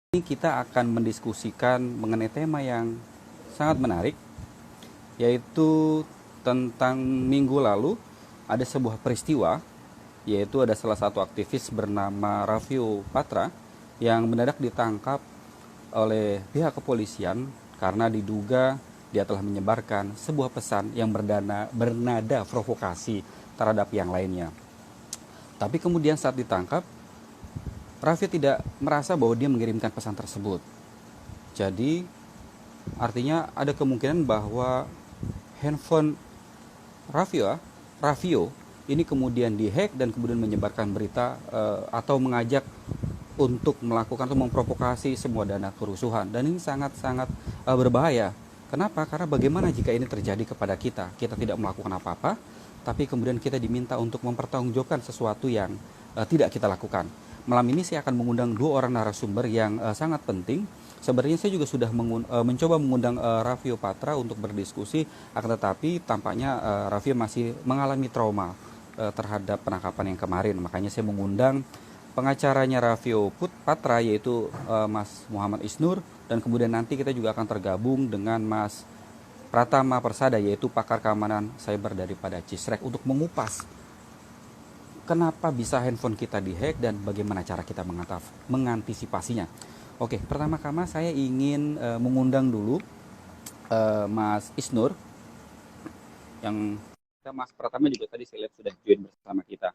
Ini kita akan mendiskusikan mengenai tema yang sangat menarik, yaitu tentang minggu lalu ada sebuah peristiwa, yaitu ada salah satu aktivis bernama Raffio Patra yang mendadak ditangkap oleh pihak kepolisian karena diduga dia telah menyebarkan sebuah pesan yang bernada provokasi terhadap yang lainnya. Tapi kemudian saat ditangkap, Raffio tidak merasa bahwa dia mengirimkan pesan tersebut. Jadi artinya ada kemungkinan bahwa handphone Raffio ini kemudian dihack dan kemudian menyebarkan berita atau mengajak untuk melakukan atau memprovokasi semua dana kerusuhan, dan ini sangat-sangat berbahaya. Kenapa? Karena bagaimana jika ini terjadi kepada kita? Kita tidak melakukan apa-apa, tapi kemudian kita diminta untuk mempertanggungjawabkan sesuatu yang tidak kita lakukan. Malam ini saya akan mengundang dua orang narasumber yang sangat penting. Sebenarnya saya juga sudah mencoba mengundang Raffio Patra untuk berdiskusi, akan tetapi tampaknya Raffio masih mengalami trauma terhadap penangkapan yang kemarin. Makanya saya mengundang pengacaranya Raffio Patra, yaitu Mas Muhammad Isnur, dan kemudian nanti kita juga akan tergabung dengan Mas Pratama Persada, yaitu pakar keamanan cyber daripada Cisrek, untuk mengupas kenapa bisa handphone kita dihack dan bagaimana cara kita mengantisipasinya. Oke, pertama-tama saya ingin mengundang dulu Mas Isnur, yang Mas Pratama juga tadi saya lihat sudah join bersama kita.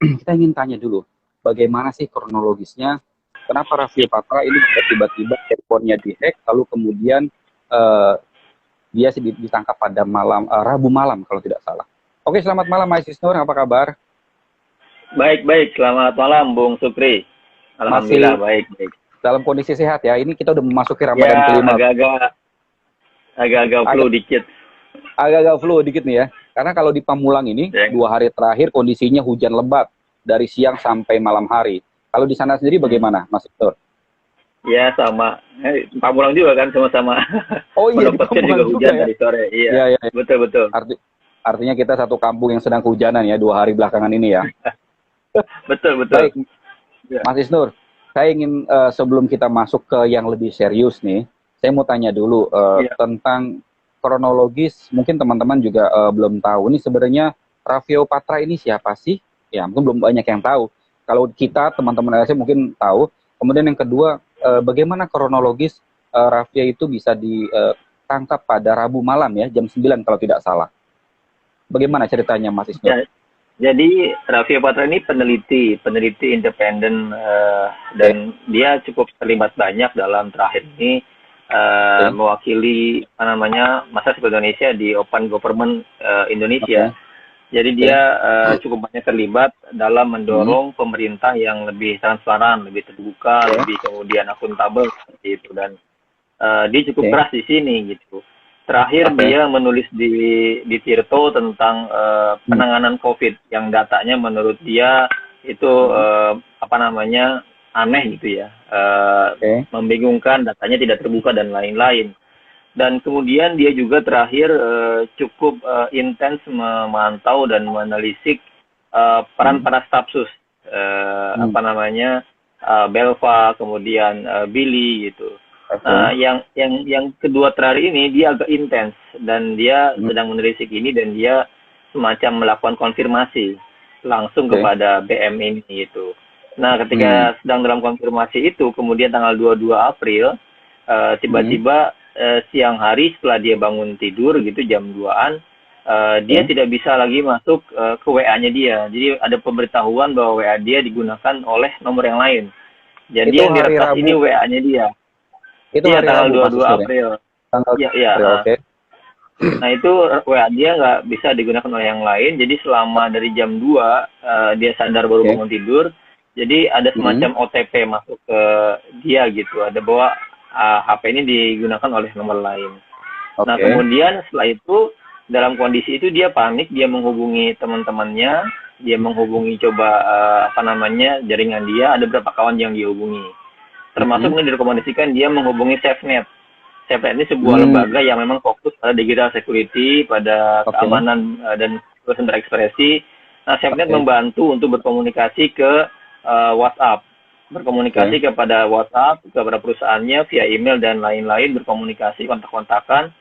Kita ingin tanya dulu, bagaimana sih kronologisnya, kenapa Raffio Patra ini tiba-tiba handphonenya dihack, lalu kemudian dia ditangkap pada Rabu malam kalau tidak salah. Oke, selamat malam Mas Isnur, apa kabar? Baik. Selamat malam, Bung Supri. Alhamdulillah, baik. Dalam kondisi sehat ya. Ini kita udah memasuki Ramadan kelima. Agak-agak flu dikit. Agak-agak flu dikit nih ya. Karena kalau di Pamulang ini, 2 hari terakhir kondisinya hujan lebat. Dari siang sampai malam hari. Kalau di sana sendiri bagaimana, Mas Victor? Ya, sama. Pamulang juga kan, sama-sama. Oh iya, di Pamulang juga hujan ya? dari sore. Iya. Betul. Artinya kita satu kampung yang sedang kehujanan ya, 2 hari belakangan ini ya. Betul. Baik, Mas Isnur, saya ingin sebelum kita masuk ke yang lebih serius nih, saya mau tanya dulu tentang kronologis. Mungkin teman-teman juga belum tahu nih sebenarnya Raffio Patra ini siapa sih? Ya, mungkin belum banyak yang tahu. Kalau kita teman-teman LSM mungkin tahu. Kemudian yang kedua, bagaimana kronologis Raffio itu bisa ditangkap pada Rabu malam ya, jam 9 kalau tidak salah. Bagaimana ceritanya, Mas Isnur? Ya, jadi Raffio Patra ini peneliti independen, dan dia cukup terlibat banyak dalam terakhir ini mewakili Masyarakat Sipil Indonesia di Open Government Indonesia. Jadi dia cukup banyak terlibat dalam mendorong pemerintah yang lebih transparan, lebih terbuka, lebih kemudian akuntabel seperti itu, dan dia cukup keras di sini gitu. Terakhir dia menulis di Tirto tentang penanganan COVID yang datanya menurut dia itu aneh gitu ya, membingungkan, datanya tidak terbuka dan lain-lain. Dan kemudian dia juga terakhir cukup intens memantau dan menelisik peran para stafsus, Belva, kemudian Billy gitu. Nah, yang kedua terakhir ini dia agak intens dan dia sedang menelisik ini, dan dia semacam melakukan konfirmasi langsung kepada BM ini gitu. Nah, ketika sedang dalam konfirmasi itu, kemudian tanggal 22 April tiba-tiba siang hari setelah dia bangun tidur gitu jam 2-an, dia tidak bisa lagi masuk ke WA-nya dia. Jadi ada pemberitahuan bahwa WA dia digunakan oleh nomor yang lain. Jadi yang diretas ini WA-nya dia. Itu hari tanggal Rabu, 22 April. Oke. Nah, itu WA dia nggak bisa digunakan oleh yang lain. Jadi selama dari jam 2 dia sadar baru bangun tidur. Jadi ada semacam OTP masuk ke dia gitu. Ada bahwa HP ini digunakan oleh nomor lain. Nah, kemudian setelah itu dalam kondisi itu dia panik, dia menghubungi teman-temannya, dia menghubungi jaringan dia, ada beberapa kawan yang dihubungi. Termasuk ini direkomendasikan dia menghubungi SafeNet. SafeNet ini sebuah lembaga yang memang fokus pada digital security, pada keamanan dan kebebasan berekspresi. Nah, SafeNet membantu untuk berkomunikasi ke WhatsApp. berkomunikasi kepada WhatsApp, kepada perusahaannya via email dan lain-lain, berkomunikasi, kontak-kontakan.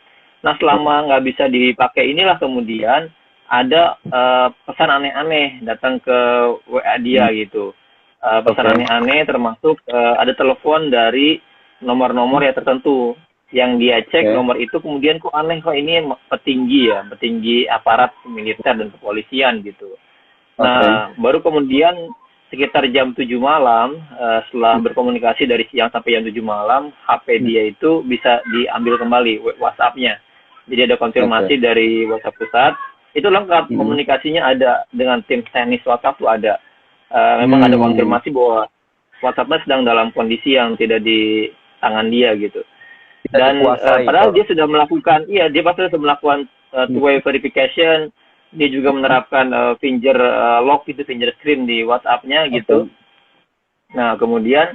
Nah, selama nggak bisa dipakai inilah kemudian ada pesan aneh-aneh datang ke WA dia gitu. Pesan aneh-aneh termasuk ada telepon dari nomor-nomor yang tertentu. Yang dia cek nomor itu kemudian kok aneh, kok ini petinggi aparat militer dan kepolisian gitu. Nah, baru kemudian sekitar jam 7 malam, setelah berkomunikasi dari siang sampai jam 7 malam, HP dia itu bisa diambil kembali WhatsApp-nya. Jadi ada konfirmasi dari WhatsApp pusat, itu lengkap, komunikasinya ada dengan tim teknis WhatsApp tuh ada. Memang ada konfirmasi bahwa WhatsApp-nya sedang dalam kondisi yang tidak di tangan dia gitu. Dan padahal dia sudah melakukan, dia pasti sudah melakukan two-way verification, dia juga menerapkan finger lock itu, finger screen di WhatsApp-nya gitu. Nah, kemudian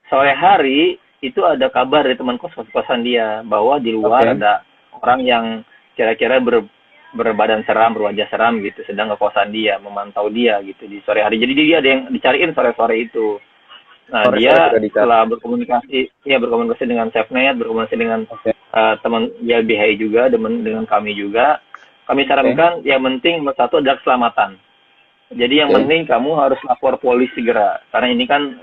sore hari itu ada kabar dari teman kos-kosan dia bahwa di luar ada orang yang kira-kira berbadan seram, berwajah seram gitu, sedang ke kosan dia, memantau dia gitu di sore hari. Jadi dia ada yang dicariin sore-sore itu. Nah, dia setelah berkomunikasi dengan SafeNet, berkomunikasi dengan teman YLBHI juga, dengan kami juga. Kami sarankan yang penting nomor satu adalah keselamatan. Jadi yang penting kamu harus lapor polisi segera. Karena ini kan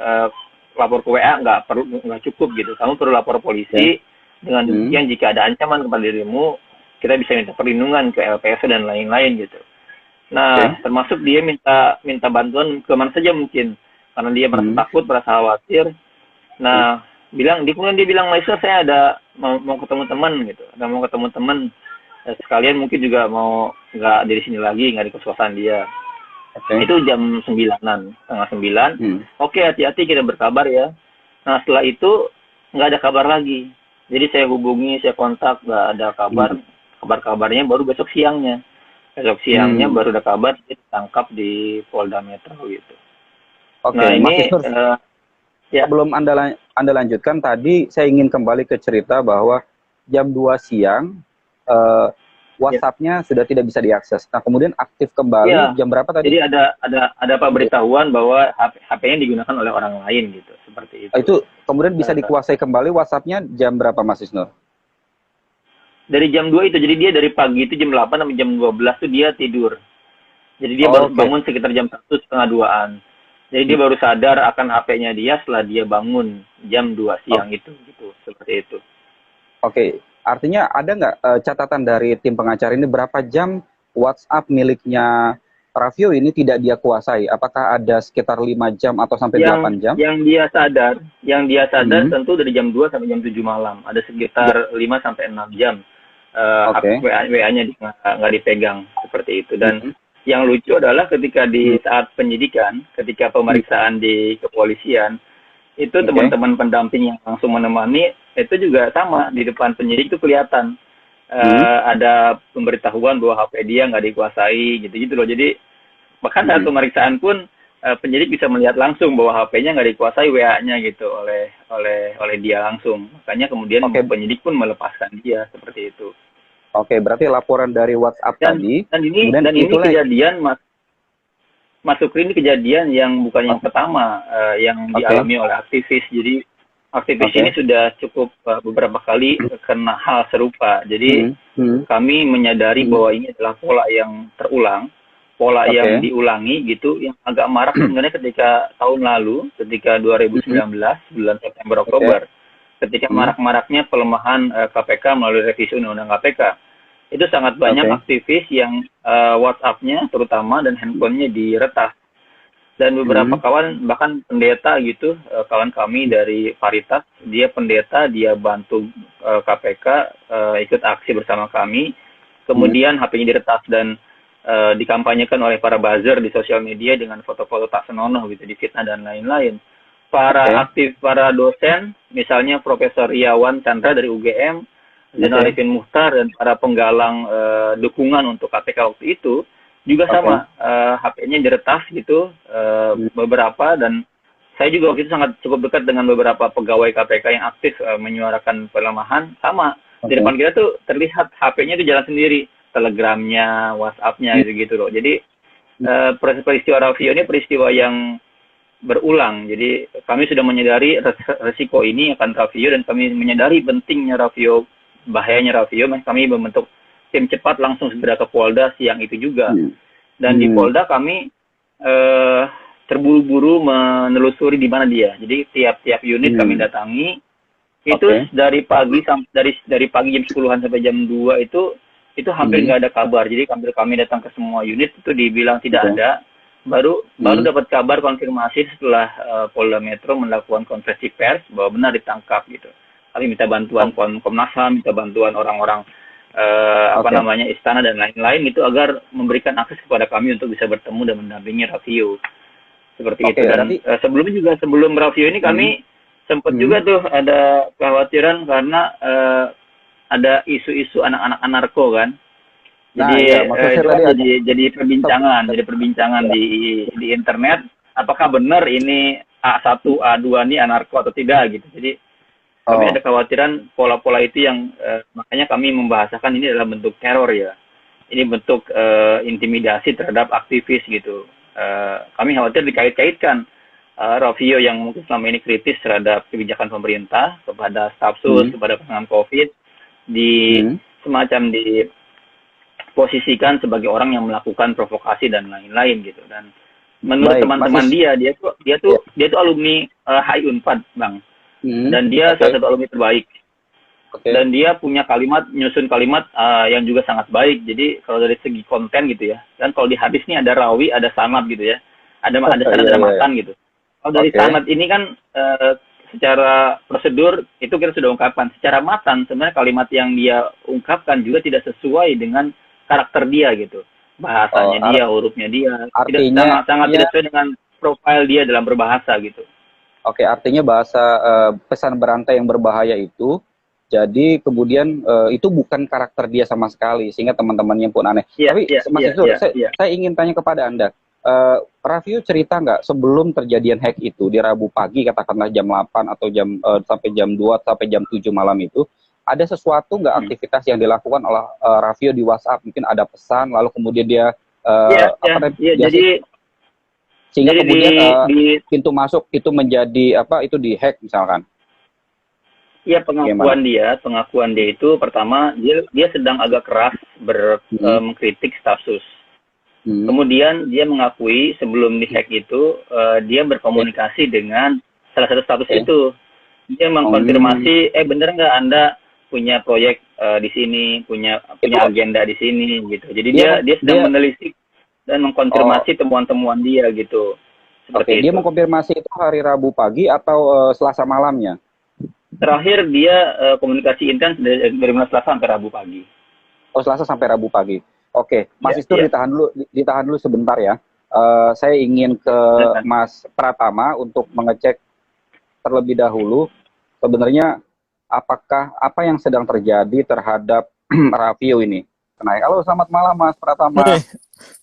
lapor ke WA nggak cukup gitu. Kamu perlu lapor polisi. Dengan demikian jika ada ancaman kepada dirimu, kita bisa minta perlindungan ke LPSK dan lain-lain gitu. Nah, termasuk dia minta bantuan kemana saja mungkin. Karena dia merasa takut, merasa khawatir. Nah, kemudian dia bilang, Maisa, saya ada mau ketemu teman gitu. Ada mau ketemu teman. Sekalian mungkin juga mau nggak dari sini lagi, nggak di kos-kosan dia. Itu jam 9-an, setengah 9. Oke, hati-hati, kita berkabar ya. Nah, setelah itu nggak ada kabar lagi. Jadi saya hubungi, saya kontak, nggak ada kabar. Kabar-kabarnya baru besok siangnya. Besok siangnya baru ada kabar, dia ditangkap di Polda Metro gitu. Nah, ini sebelum Anda lanjutkan, tadi saya ingin kembali ke cerita bahwa jam 2 siang WhatsApp-nya sudah tidak bisa diakses. Nah, kemudian aktif kembali jam berapa tadi? Jadi ada pemberitahuan bahwa HP-nya digunakan oleh orang lain gitu, seperti itu. Itu kemudian bisa dikuasai kembali WhatsApp-nya jam berapa, Mas Isnur? Dari jam 2 itu, jadi dia dari pagi itu jam 8 sampai jam 12 itu dia tidur. Jadi dia baru bangun sekitar jam 1, setengah 2-an. Jadi dia baru sadar akan HP-nya dia setelah dia bangun jam 2 siang itu, gitu, seperti itu. Artinya ada nggak catatan dari tim pengacara ini berapa jam WhatsApp miliknya Raffio ini tidak dia kuasai? Apakah ada sekitar 5 jam atau sampai 8 jam? Yang dia sadar tentu dari jam 2 sampai jam 7 malam. Ada sekitar 5 sampai 6 jam WA-nya nggak dipegang, seperti itu. Dan yang lucu adalah ketika di saat penyidikan, ketika pemeriksaan di kepolisian, itu teman-teman pendamping yang langsung menemani, itu juga sama, di depan penyidik itu kelihatan ada pemberitahuan bahwa HP dia nggak dikuasai, gitu-gitu loh. Jadi bahkan saat pemeriksaan pun penyidik bisa melihat langsung bahwa HP-nya nggak dikuasai, WA-nya gitu oleh dia langsung. Makanya kemudian penyidik pun melepaskan dia seperti itu. Berarti laporan dari WhatsApp tadi. Dan ini kejadian Mas Sukri, ini kejadian yang bukan yang pertama yang dialami oleh aktivis. Jadi aktivis ini sudah cukup beberapa kali kena hal serupa. Jadi kami menyadari bahwa ini adalah pola yang terulang, pola yang diulangi gitu, yang agak marak sebenarnya ketika tahun lalu, ketika 2019 bulan September Oktober, ketika marak-maraknya pelemahan KPK melalui revisi Undang-Undang KPK. Itu sangat banyak aktivis yang WhatsApp-nya terutama dan handphonenya diretas. Dan beberapa kawan, bahkan pendeta gitu, kawan kami dari Paritas, dia pendeta, dia bantu KPK ikut aksi bersama kami. Kemudian HP-nya diretas dan dikampanyekan oleh para buzzer di sosial media dengan foto-foto tak senonoh gitu, difitnah dan lain-lain. Para dosen, misalnya Profesor Iawan Chandra dari UGM, Zainal Arifin Muchtar, dan para penggalang dukungan untuk KPK waktu itu juga sama, HP-nya diretas gitu beberapa, dan saya juga waktu itu cukup dekat dengan beberapa pegawai KPK yang aktif menyuarakan pelemahan, sama di depan kita tuh terlihat HP-nya itu jalan sendiri, Telegramnya, WhatsApp-nya gitu loh. Jadi peristiwa Raffio ini peristiwa yang berulang. Jadi kami sudah menyadari resiko ini akan Ravio, dan kami menyadari pentingnya Ravio, bahayanya Ravio. Kami membentuk tim cepat langsung segera ke Polda siang itu juga. Dan di Polda kami terburu-buru menelusuri di mana dia. Jadi tiap-tiap unit kami datangi. Itu dari pagi dari pagi jam 10-an sampai jam 2 itu hampir nggak ada kabar. Jadi kami datang ke semua unit itu dibilang tidak ada. Baru dapat kabar konfirmasi setelah Polda Metro melakukan konferensi pers bahwa benar ditangkap gitu. Kami minta bantuan Komnas HAM, minta bantuan orang-orang namanya istana dan lain-lain itu agar memberikan akses kepada kami untuk bisa bertemu dan mendampingi Ravio. Seperti itu. Dan sebelum Ravio ini kami sempat juga tuh ada kekhawatiran karena ada isu-isu anak-anak anarko kan. Jadi itu jadi perbincangan di internet, apakah benar ini A1 A2 ini anarko atau tidak gitu. Jadi kami ada kekhawatiran pola-pola itu yang makanya kami membahasakan ini adalah bentuk teror ya. Ini bentuk intimidasi terhadap aktivis gitu. Kami khawatir dikait-kaitkan Ravio yang mungkin selama ini kritis terhadap kebijakan pemerintah, kepada staf sus, kepada penanganan COVID, semacam diposisikan sebagai orang yang melakukan provokasi dan lain-lain gitu. Dan menurut teman-teman dia tuh alumni HI Unpad, Bang. Dan dia salah satu alumni terbaik. Dan dia punya nyusun kalimat yang juga sangat baik. Jadi kalau dari segi konten gitu ya. Dan kalau di hadis nih ada rawi, ada sanad gitu ya. Ada sanad, ada matan gitu. Kalau dari sanad ini kan secara prosedur itu kita sudah ungkapkan. Secara matan sebenarnya kalimat yang dia ungkapkan juga tidak sesuai dengan karakter dia gitu. Bahasanya dia, hurufnya dia, sangat tidak sesuai dengan profil dia dalam berbahasa gitu. Oke, artinya bahasa pesan berantai yang berbahaya itu, jadi kemudian itu bukan karakter dia sama sekali, sehingga teman-temannya pun aneh. Tapi Mas Isnur, saya ingin tanya kepada Anda, Ravio cerita nggak sebelum terjadian hack itu di Rabu pagi, katakanlah jam 8 atau sampai jam 2 sampai jam 7 malam itu, ada sesuatu nggak aktivitas yang dilakukan oleh Ravio di WhatsApp? Mungkin ada pesan, lalu kemudian dia jadi sehingga kemudian pintu masuk itu menjadi itu dihack misalkan. Iya, pengakuan dia itu pertama dia sedang agak keras mengkritik staf sus. Kemudian dia mengakui sebelum dihack itu dia berkomunikasi dengan salah satu status itu. Dia mengkonfirmasi, bener nggak Anda punya proyek di sini, punya agenda di sini gitu. Jadi dia sedang menelisik dan mengkonfirmasi temuan-temuan dia gitu. Dia mengkonfirmasi itu hari Rabu pagi atau Selasa malamnya? Terakhir dia komunikasi intens dari Selasa sampai Rabu pagi. Oh, Selasa sampai Rabu pagi. Oke, Mas Isnur ditahan dulu sebentar ya. Saya ingin ke Mas Pratama untuk mengecek terlebih dahulu sebenarnya apa yang sedang terjadi terhadap Ravio ini. Halo, selamat malam Mas Pratama.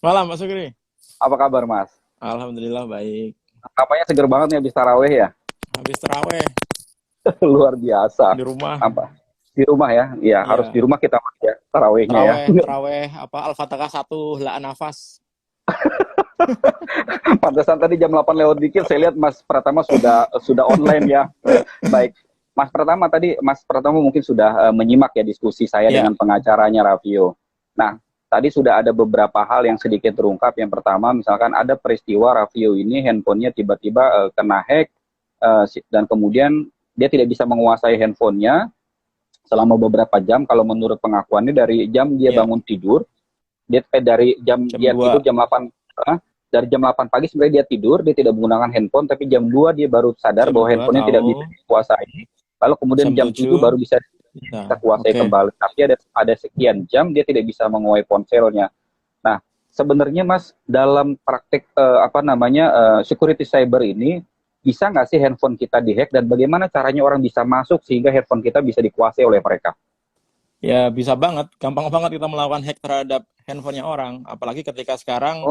Malam Mas Sugri. Apa kabar Mas? Alhamdulillah baik. Apanya seger banget nih habis taraweh ya? Habis taraweh. Luar biasa. Di rumah. Di rumah ya? Iya, harus di rumah kita ya tarawehnya ya. Taraweh Al-Fatihah 1 la nafas. Pantesan tadi jam 8 lewat dikit saya lihat Mas Pratama sudah online ya. Baik. Mas Pratama mungkin sudah menyimak ya diskusi saya dengan pengacaranya Ravio. Nah, tadi sudah ada beberapa hal yang sedikit terungkap. Yang pertama, misalkan ada peristiwa Ravio ini handphonenya tiba-tiba kena hack dan kemudian dia tidak bisa menguasai handphonenya selama beberapa jam. Kalau menurut pengakuannya dari jam dia bangun tidur, dari jam dia tidur jam 8, dari jam 8 pagi sebenarnya dia tidur, dia tidak menggunakan handphone, tapi jam 2 dia baru sadar bahwa handphonenya tidak bisa dikuasai. Lalu kemudian jam 7 baru bisa kuasai kembali. Tapi ada sekian jam dia tidak bisa menguasai ponselnya. Nah, sebenarnya Mas, dalam praktik security cyber ini, bisa nggak sih handphone kita dihack dan bagaimana caranya orang bisa masuk sehingga handphone kita bisa dikuasai oleh mereka? Ya bisa banget, gampang banget kita melakukan hack terhadap handphonenya orang. Apalagi ketika sekarang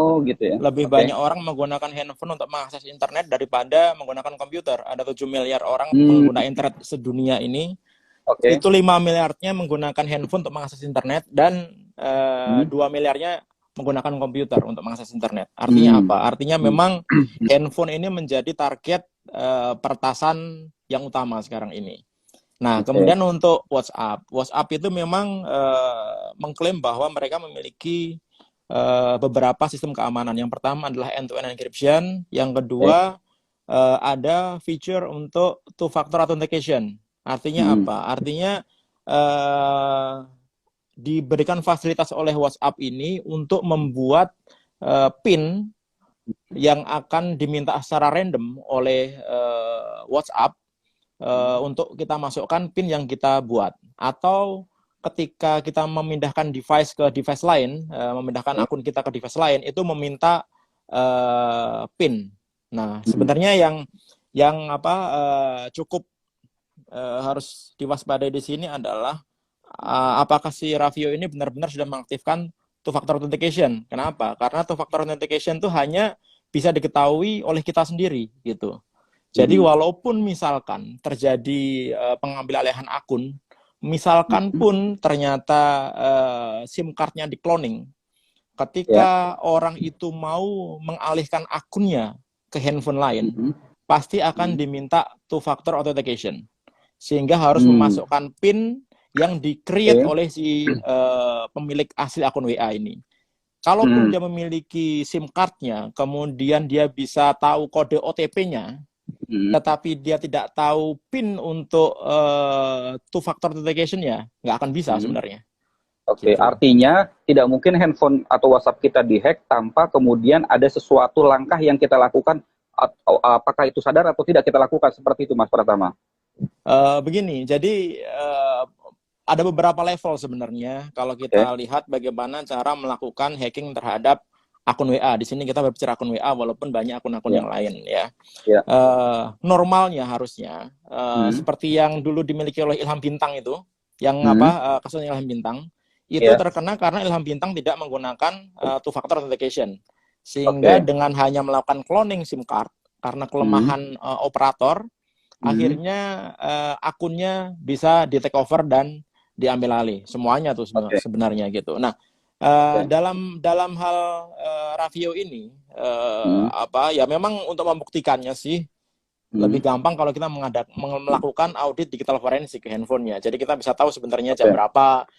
lebih banyak orang menggunakan handphone untuk mengakses internet daripada menggunakan komputer. Ada 7 miliar orang pengguna internet sedunia ini. Itu 5 miliarnya menggunakan handphone untuk mengakses internet dan 2 miliarnya menggunakan komputer untuk mengakses internet. Artinya apa? Artinya memang handphone ini menjadi target peretasan yang utama sekarang ini. Nah, kemudian untuk WhatsApp itu memang mengklaim bahwa mereka memiliki beberapa sistem keamanan. Yang pertama adalah end-to-end encryption, yang kedua ada feature untuk two-factor authentication. Artinya apa? Artinya diberikan fasilitas oleh WhatsApp ini untuk membuat PIN yang akan diminta secara random oleh WhatsApp untuk kita masukkan PIN yang kita buat. Atau ketika kita memindahkan device ke device lain, memindahkan akun kita ke device lain, itu meminta PIN. Nah, sebenarnya yang cukup harus diwaspadai di sini adalah apakah si Ravio ini benar-benar sudah mengaktifkan two-factor authentication. Kenapa? Karena two-factor authentication itu hanya bisa diketahui oleh kita sendiri gitu. Jadi walaupun misalkan terjadi pengambil alihan akun, misalkan pun ternyata SIM card-nya di-cloning, ketika orang itu mau mengalihkan akunnya ke handphone lain, pasti akan diminta two-factor authentication. Sehingga harus memasukkan PIN yang di-create oleh si pemilik asli akun WA ini. Kalaupun dia memiliki SIM card-nya, kemudian dia bisa tahu kode OTP-nya, tetapi dia tidak tahu PIN untuk two-factor authentication-nya, nggak akan bisa sebenarnya. Oke, gitu. Artinya tidak mungkin handphone atau WhatsApp kita dihack tanpa kemudian ada sesuatu langkah yang kita lakukan, apakah itu sadar atau tidak kita lakukan, seperti itu Mas Pratama? Begini, jadi ada beberapa level sebenarnya kalau kita lihat bagaimana cara melakukan hacking terhadap akun WA. Di sini kita berbicara akun WA walaupun banyak akun-akun yang lain ya. Normalnya harusnya seperti yang dulu dimiliki oleh Ilham Bintang itu, yang kasusnya Ilham Bintang itu terkena karena Ilham Bintang tidak menggunakan two-factor authentication, sehingga dengan hanya melakukan cloning SIM card karena kelemahan operator, akhirnya akunnya bisa di take over dan diambil alih semuanya tuh sebenarnya gitu. Nah, dalam hal Ravio ini ya memang untuk membuktikannya sih lebih gampang kalau kita melakukan audit digital forensik ke handphonenya. Jadi kita bisa tahu sebenarnya jam berapa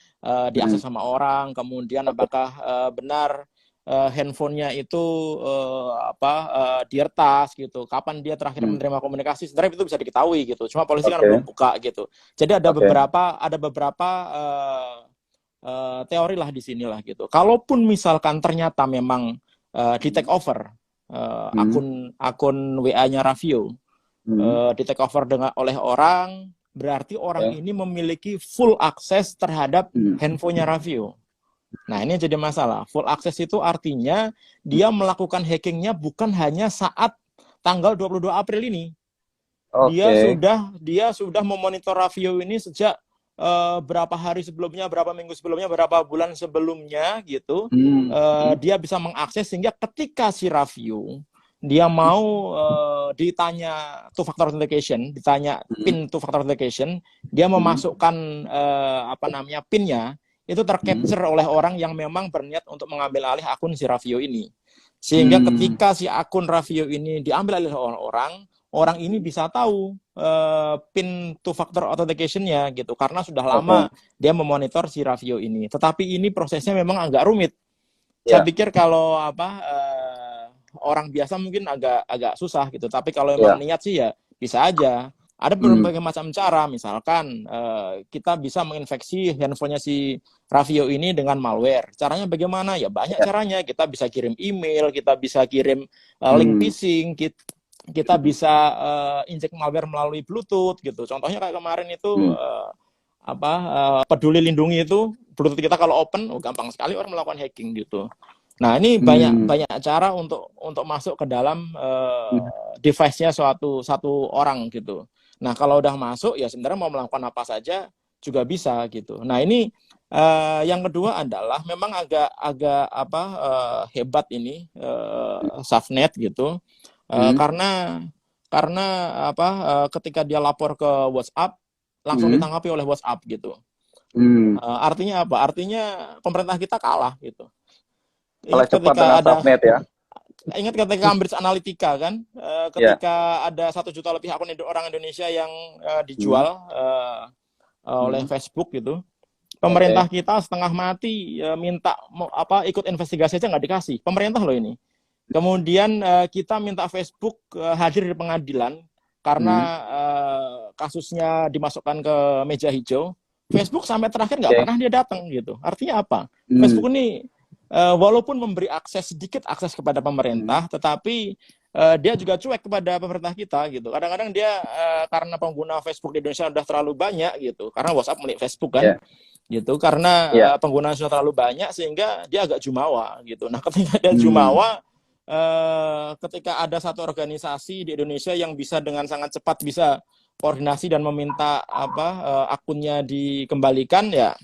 diakses sama orang, kemudian apakah benar handphonenya itu diretas gitu, kapan dia terakhir menerima komunikasi, sebenarnya itu bisa diketahui gitu. Cuma polisi kan belum buka gitu. Jadi ada beberapa teori lah di sinilah gitu. Kalaupun misalkan ternyata memang di take over akun WA-nya Ravio, di take over oleh orang, berarti orang ini memiliki full akses terhadap handphonenya Ravio. Nah, ini jadi masalah. Full access itu artinya dia melakukan hackingnya bukan hanya saat tanggal 22 April ini. Dia sudah memonitor Ravio ini sejak berapa hari sebelumnya, berapa minggu sebelumnya, berapa bulan sebelumnya gitu. Dia bisa mengakses sehingga ketika si Ravio dia mau ditanya two-factor authentication, ditanya PIN two-factor authentication, dia memasukkan PIN-nya, itu tercapture oleh orang yang memang berniat untuk mengambil alih akun si Ravio ini. Sehingga ketika si akun Ravio ini diambil alih oleh orang ini bisa tahu PIN two-factor authentication-nya gitu, karena sudah lama dia memonitor si Ravio ini. Tetapi ini prosesnya memang agak rumit. Saya pikir kalau orang biasa mungkin agak susah gitu, tapi kalau memang niat sih ya bisa aja. Ada berbagai macam cara, misalkan kita bisa menginfeksi handphonenya si Ravio ini dengan malware. Caranya bagaimana? Ya banyak caranya. Kita bisa kirim email, kita bisa kirim link phishing, kita bisa injek malware melalui Bluetooth gitu. Contohnya kayak kemarin itu Peduli Lindungi itu, Bluetooth kita kalau open, gampang sekali orang melakukan hacking gitu. Nah, ini banyak cara untuk masuk ke dalam device-nya satu orang gitu. Nah, kalau udah masuk ya sebenarnya mau melakukan apa saja juga bisa gitu. Nah, ini yang kedua adalah memang agak hebat ini Safnet gitu. Karena ketika dia lapor ke WhatsApp langsung ditanggapi oleh WhatsApp gitu. Artinya apa? Artinya pemerintah kita kalah gitu. Ingat cepat ketika dengan ada subnet ya. Ingat ketika Cambridge Analytica kan, ketika ada 1 juta lebih akun orang Indonesia yang dijual oleh Facebook gitu, pemerintah kita setengah mati minta ikut investigasi aja nggak dikasih, pemerintah loh ini. Kemudian kita minta Facebook hadir di pengadilan karena kasusnya dimasukkan ke meja hijau. Facebook sampai terakhir nggak pernah dia datang gitu. Artinya apa? Facebook ini walaupun memberi sedikit akses kepada pemerintah, tetapi dia juga cuek kepada pemerintah kita gitu. Kadang-kadang dia karena pengguna Facebook di Indonesia sudah terlalu banyak gitu, karena WhatsApp milik Facebook kan, gitu. Karena pengguna sudah terlalu banyak sehingga dia agak jumawa gitu. Nah, ketika dia jumawa, ketika ada satu organisasi di Indonesia yang bisa dengan sangat cepat bisa koordinasi dan meminta akunnya dikembalikan, ya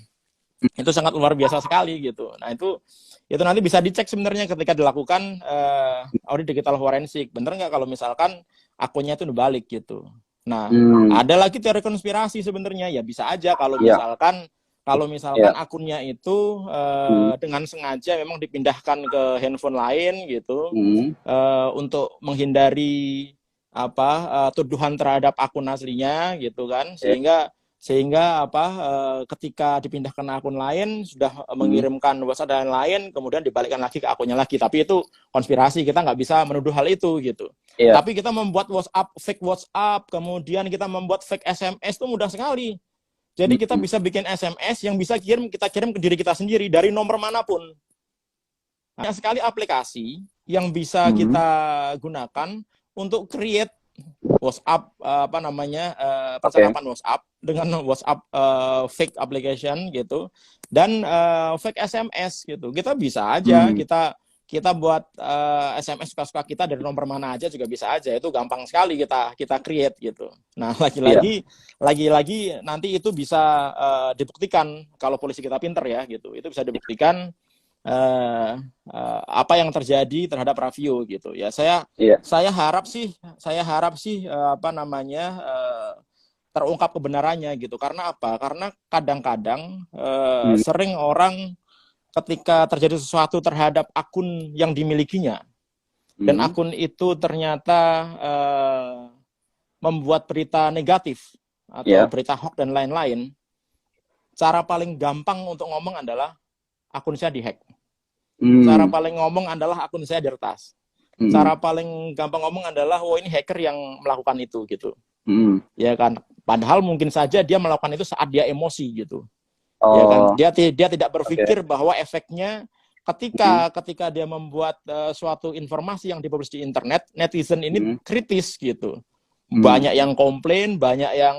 itu sangat luar biasa sekali gitu. Nah, itu nanti bisa dicek sebenarnya ketika dilakukan audit digital forensik. Bener nggak kalau misalkan akunnya itu dibalik gitu. Nah, ada lagi teori konspirasi sebenarnya. Ya bisa aja kalau misalkan akunnya itu dengan sengaja memang dipindahkan ke handphone lain gitu, untuk menghindari tuduhan terhadap akun aslinya gitu kan, sehingga ketika dipindahkan akun lain sudah mengirimkan WhatsApp dan lain, kemudian dibalikkan lagi ke akunnya lagi. Tapi itu konspirasi, kita nggak bisa menuduh hal itu gitu. Tapi kita membuat fake WhatsApp, kemudian kita membuat fake SMS itu mudah sekali. Jadi kita bisa bikin SMS yang bisa kita kirim ke diri kita sendiri dari nomor manapun. Banyak sekali aplikasi yang bisa kita gunakan untuk create WhatsApp percakapan WhatsApp dengan WhatsApp fake application gitu, dan fake SMS gitu. Kita bisa aja kita buat SMS suka-suka kita dari nomor mana aja juga bisa aja. Itu gampang sekali kita create gitu. Nah, lagi-lagi nanti itu bisa dibuktikan kalau polisi kita pinter ya gitu. Itu bisa dibuktikan apa yang terjadi terhadap Raffio gitu ya. Saya harap sih terungkap kebenarannya gitu. Karena apa? Karena kadang-kadang sering orang ketika terjadi sesuatu terhadap akun yang dimilikinya dan akun itu ternyata membuat berita negatif atau berita hoax dan lain-lain, cara paling gampang untuk ngomong adalah akun saya dihack. Cara paling ngomong adalah akun saya diretas. Cara paling gampang ngomong adalah ini hacker yang melakukan itu gitu. Ya kan? Padahal mungkin saja dia melakukan itu saat dia emosi gitu. Ya kan? Dia tidak berpikir bahwa efeknya ketika dia membuat suatu informasi yang dipublish di internet, netizen ini kritis gitu. Banyak yang komplain, banyak yang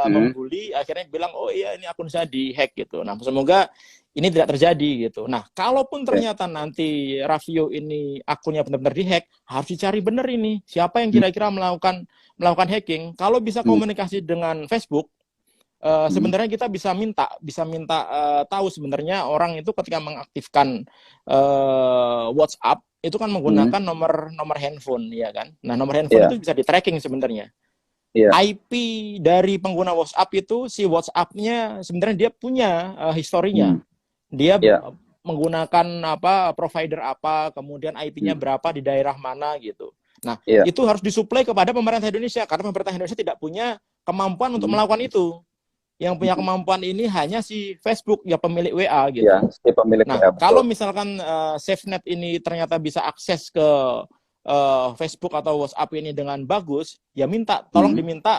membuli, akhirnya bilang iya ini akun saya dihack gitu. Nah, semoga ini tidak terjadi gitu. Nah, kalaupun ternyata nanti Raffio ini akunnya benar-benar dihack, harus dicari benar ini siapa yang kira-kira melakukan hacking. Kalau bisa komunikasi dengan Facebook, sebenarnya kita bisa minta tahu sebenarnya orang itu ketika mengaktifkan WhatsApp itu kan menggunakan nomor handphone, ya kan. Nah, nomor handphone itu bisa di tracking sebenarnya. IP dari pengguna WhatsApp itu, si WhatsApp-nya sebenarnya dia punya historinya. Dia menggunakan provider apa, kemudian IP-nya berapa di daerah mana gitu. Nah, itu harus disuplai kepada pemerintah Indonesia karena pemerintah Indonesia tidak punya kemampuan untuk melakukan itu. Yang punya kemampuan ini hanya si Facebook, ya pemilik WA gitu. Si pemilik WA, betul. kalau misalkan SafeNet ini ternyata bisa akses ke Facebook atau WhatsApp ini dengan bagus, ya tolong diminta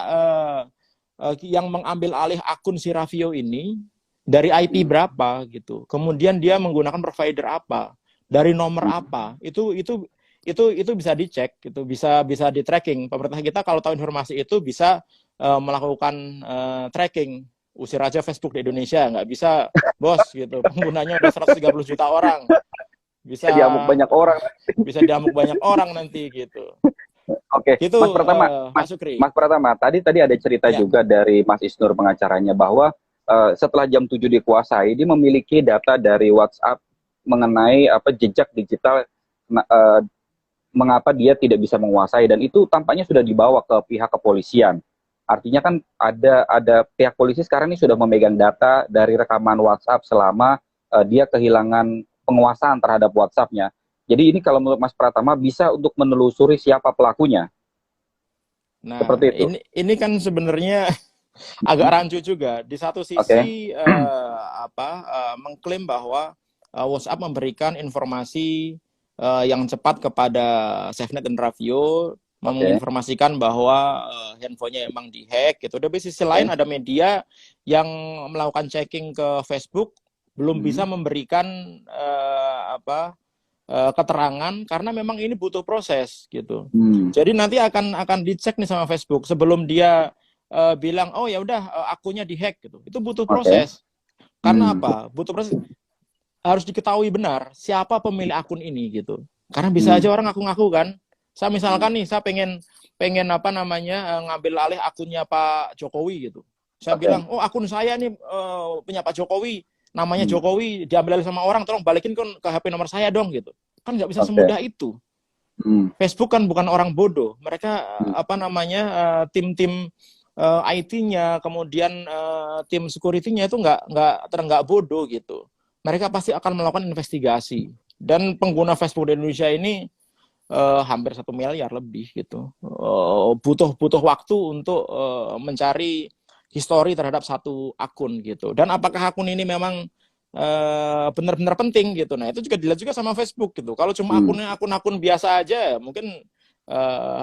yang mengambil alih akun si Raffio ini dari IP berapa gitu. Kemudian dia menggunakan provider apa, dari nomor apa. Itu bisa dicek, itu bisa di tracking. Pemerintah kita kalau tahu informasi itu bisa melakukan tracking. Usir aja Facebook di Indonesia, nggak bisa bos gitu, penggunanya udah 130 juta orang, bisa diamuk banyak orang, nanti gitu. Oke, gitu, Mas Pratama, tadi ada cerita juga dari Mas Isnur pengacaranya bahwa setelah jam 7 dikuasai, dia memiliki data dari WhatsApp mengenai jejak digital, mengapa dia tidak bisa menguasai, dan itu tampaknya sudah dibawa ke pihak kepolisian. Artinya kan ada pihak polisi sekarang ini sudah memegang data dari rekaman WhatsApp selama dia kehilangan penguasaan terhadap WhatsApp-nya. Jadi ini kalau menurut Mas Pratama bisa untuk menelusuri siapa pelakunya. Nah, Seperti itu. Ini kan sebenarnya agak rancu juga. Di satu sisi mengklaim bahwa WhatsApp memberikan informasi yang cepat kepada SafeNet dan Ravio, menginformasikan bahwa handphonenya emang dihack gitu. Tapi sisi lain ada media yang melakukan checking ke Facebook belum bisa memberikan keterangan karena memang ini butuh proses gitu. Jadi nanti akan dicek nih sama Facebook sebelum dia bilang oh ya udah akunnya dihack gitu. Itu butuh proses. Karena apa? Butuh proses. Harus diketahui benar siapa pemilik akun ini gitu. Karena bisa aja orang ngaku-ngaku kan. Saya misalkan nih saya pengen ngambil alih akunnya Pak Jokowi gitu. Saya bilang, "Oh, akun saya nih punya Pak Jokowi. Namanya Jokowi diambil alih sama orang, tolong balikin ke HP nomor saya dong," gitu. Kan nggak bisa semudah itu. Facebook kan bukan orang bodoh. Mereka tim-tim IT-nya, kemudian tim security-nya itu nggak bodoh gitu. Mereka pasti akan melakukan investigasi. Dan pengguna Facebook di Indonesia ini hampir 1 miliar lebih gitu. Butuh waktu untuk mencari histori terhadap satu akun gitu. Dan apakah akun ini memang benar-benar penting gitu. Nah, itu juga dilihat juga sama Facebook gitu. Kalau cuma akun-akun biasa aja, mungkin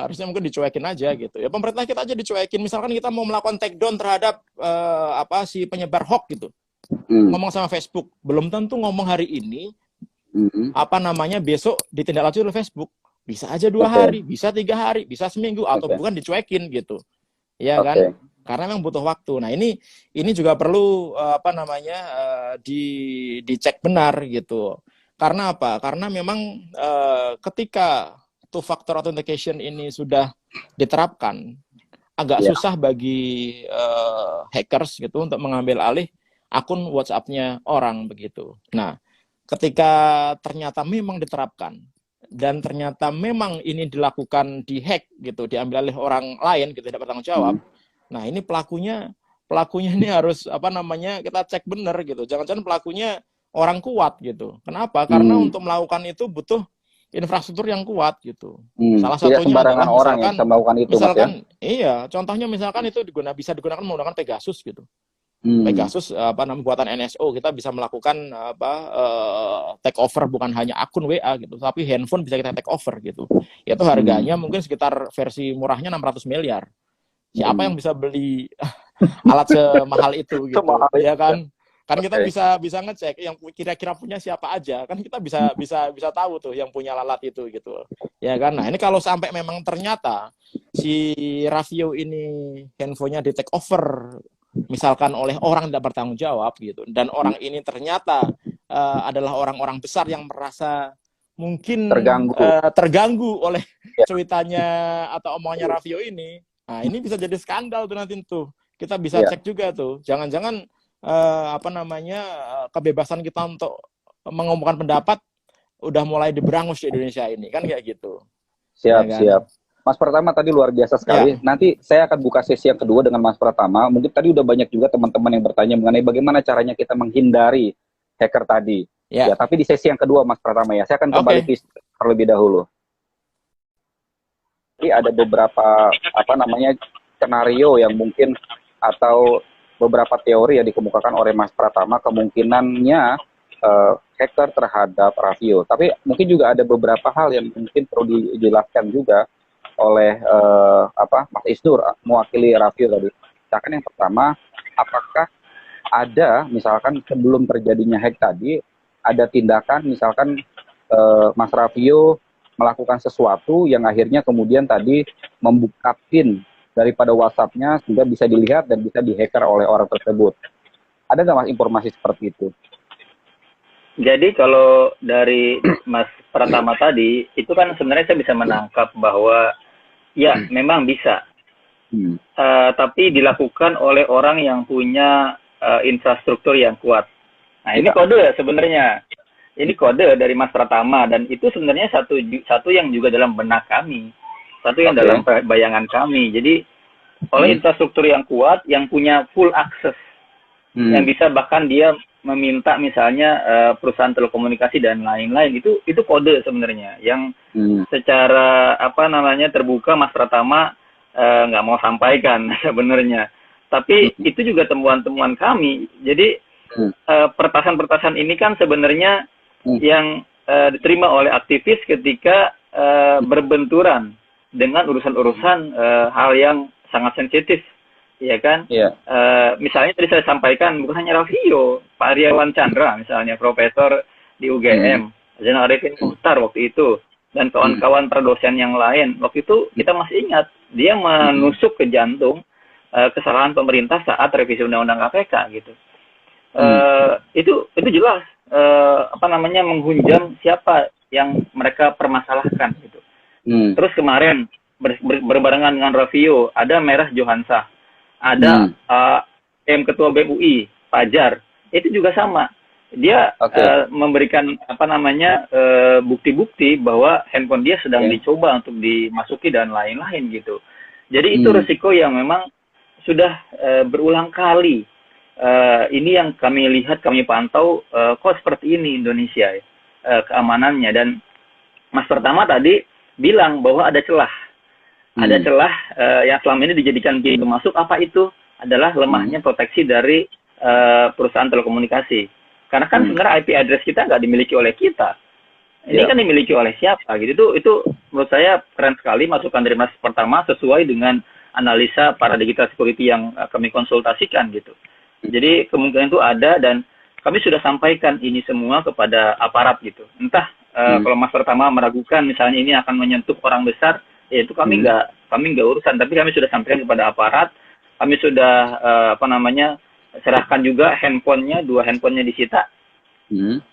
harusnya mungkin dicuekin aja gitu. Ya pemerintah kita aja dicuekin. Misalkan kita mau melakukan take down terhadap si penyebar hoax gitu. Ngomong sama Facebook, belum tentu ngomong hari ini besok ditindaklanjuti oleh Facebook. Bisa aja 2 hari, bisa 3 hari, bisa seminggu, atau bukan dicuekin gitu. Ya kan? Karena memang butuh waktu. Nah, ini juga perlu dicek benar gitu. Karena apa? Karena memang ketika two factor authentication ini sudah diterapkan, agak susah bagi hackers gitu untuk mengambil alih akun WhatsApp-nya orang begitu. Nah, ketika ternyata memang diterapkan dan ternyata memang ini dilakukan dihack gitu, diambil alih orang lain gitu, tidak bertanggung jawab. Nah, ini pelakunya ini harus kita cek benar gitu. Jangan-jangan pelakunya orang kuat gitu. Kenapa? Karena untuk melakukan itu butuh infrastruktur yang kuat gitu. Salah satunya adalah orang yang bisa melakukan itu, misalkan iya, contohnya misalkan itu bisa digunakan menggunakan Pegasus gitu. Pegasus buatan NSO, kita bisa melakukan take over bukan hanya akun WA gitu, tapi handphone bisa kita take over gitu. Itu harganya mungkin sekitar versi murahnya 600 miliar. Siapa yang bisa beli alat semahal itu gitu? Ya kan? Kan kita bisa ngecek yang kira-kira punya siapa aja. Kan kita bisa tahu tuh yang punya alat itu gitu. Ya kan? Nah, ini kalau sampai memang ternyata si Ravio ini handphonenya di take over misalkan oleh orang tidak bertanggung jawab gitu, dan orang ini ternyata adalah orang-orang besar yang merasa mungkin terganggu oleh cuitannya atau omongannya Ravio ini. Nah, ini bisa jadi skandal tuh nanti tuh. Kita bisa cek juga tuh. Jangan-jangan kebebasan kita untuk mengomongkan pendapat udah mulai diberangus di Indonesia ini, kan kayak gitu. Siap. Mas Pratama tadi luar biasa sekali. Nanti saya akan buka sesi yang kedua dengan Mas Pratama. Mungkin tadi udah banyak juga teman-teman yang bertanya mengenai bagaimana caranya kita menghindari hacker tadi. Ya, tapi di sesi yang kedua Mas Pratama ya. Saya akan kembali ke terlebih dahulu. Jadi ada beberapa skenario yang mungkin atau beberapa teori yang dikemukakan oleh Mas Pratama kemungkinannya hacker terhadap Ravio. Tapi mungkin juga ada beberapa hal yang mungkin perlu dijelaskan juga oleh Mas Isnur mewakili Ravio tadi. Misalkan yang pertama, apakah ada misalkan sebelum terjadinya hack tadi ada tindakan misalkan Mas Ravio melakukan sesuatu yang akhirnya kemudian tadi membuka PIN daripada WhatsApp-nya sehingga bisa dilihat dan bisa dihacker oleh orang tersebut. Ada nggak Mas informasi seperti itu? Jadi kalau dari Mas Pratama tadi, itu kan sebenarnya saya bisa menangkap bahwa ya memang bisa. Tapi dilakukan oleh orang yang punya infrastruktur yang kuat. Nah, ini kode ya sebenarnya. Ini kode dari Mas Pratama, dan itu sebenarnya satu yang juga dalam benak kami. Satu yang dalam bayangan kami. Jadi oleh infrastruktur yang kuat, yang punya full access. Yang bisa bahkan dia meminta misalnya perusahaan telekomunikasi dan lain-lain, itu kode sebenarnya yang secara apa namanya terbuka Mas Pratama nggak mau sampaikan sebenarnya. Tapi itu juga temuan-temuan kami. Jadi pertasan-pertasan ini kan sebenarnya yang diterima oleh aktivis ketika berbenturan dengan urusan-urusan hal yang sangat sensitif. Ya kan, misalnya tadi saya sampaikan bukan hanya Raffio, Pak Aryawan Chandra misalnya, profesor di UGM, Zainal Arifin Muchtar waktu itu, dan kawan-kawan para dosen yang lain. Waktu itu kita masih ingat, dia menusuk ke jantung kesalahan pemerintah saat revisi Undang-Undang KPK gitu. Itu jelas apa namanya menghunjam siapa yang mereka permasalahkan gitu. Terus kemarin berbarengan dengan Raffio ada Merah Johansa. Ada Ketua BEM UI, Fajar, itu juga sama. Dia memberikan apa namanya bukti-bukti bahwa handphone dia sedang dicoba untuk dimasuki dan lain-lain gitu. Jadi itu resiko yang memang sudah berulang kali. Ini yang kami lihat, kami pantau kok seperti ini Indonesia keamanannya. Dan Mas Pratama tadi bilang bahwa ada celah. Ada celah yang selama ini dijadikan pintu masuk. Apa itu? Adalah lemahnya proteksi dari perusahaan telekomunikasi. Karena kan sebenarnya IP address kita nggak dimiliki oleh kita. Ini kan dimiliki oleh siapa? Gitu. Itu menurut saya keren sekali masukan dari Mas Pratama sesuai dengan analisa para digital security yang kami konsultasikan gitu. Jadi kemungkinan itu ada dan kami sudah sampaikan ini semua kepada aparat gitu. Entah kalau Mas Pratama meragukan misalnya ini akan menyentuh orang besar, ya itu kami nggak urusan, tapi kami sudah sampaikan kepada aparat, kami sudah serahkan juga handphonenya, 2 handphonenya disita,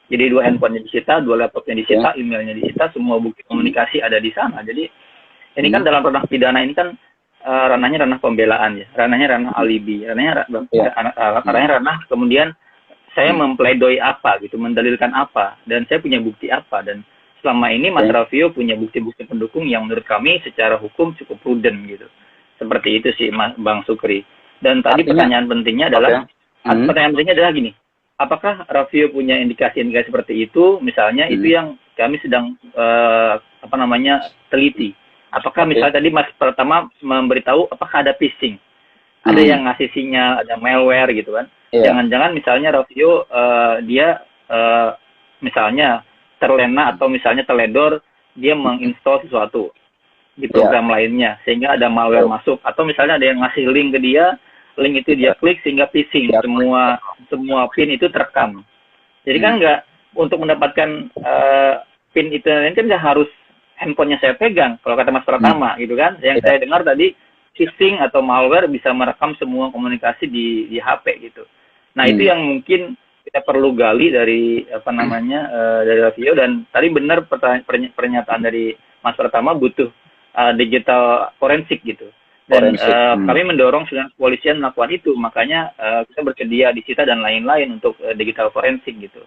jadi 2 handphonenya disita, 2 laptopnya disita, emailnya disita, semua bukti komunikasi ada di sana. Jadi ini kan dalam ranah pidana ini kan ranahnya ranah pembelaan ya, ranahnya ranah alibi, ranahnya ranah kemudian saya mempledoi apa gitu, mendalilkan apa, dan saya punya bukti apa, dan selama ini Mas Raffio punya bukti-bukti pendukung yang menurut kami secara hukum cukup prudent gitu. Seperti itu sih Bang Sukri. Dan tadi pertanyaan pentingnya adalah gini. Apakah Raffio punya indikasi-indikasi seperti itu? Misalnya itu yang kami sedang teliti. Apakah misalnya tadi Mas Pratama memberitahu apakah ada phishing? Ada yang ngasih sinyal, ada malware gitu kan. Jangan-jangan misalnya Raffio dia misalnya terlena atau misalnya teledor, dia menginstall sesuatu di program lainnya sehingga ada malware masuk, atau misalnya ada yang ngasih link ke dia, link itu dia klik sehingga phishing, semua pin itu terekam. Jadi kan nggak, untuk mendapatkan pin itu kan nggak harus handphonenya saya pegang kalau kata Mas Pratama gitu kan. Yang saya dengar tadi phishing atau malware bisa merekam semua komunikasi di HP gitu. Nah itu yang mungkin kita perlu gali dari dari Raffio. Dan tadi benar pernyataan dari Mas Pratama butuh digital forensik gitu. Dan kami mendorong sebenarnya kepolisian melakukan itu, makanya kita bersedia disita dan lain-lain untuk digital forensik gitu.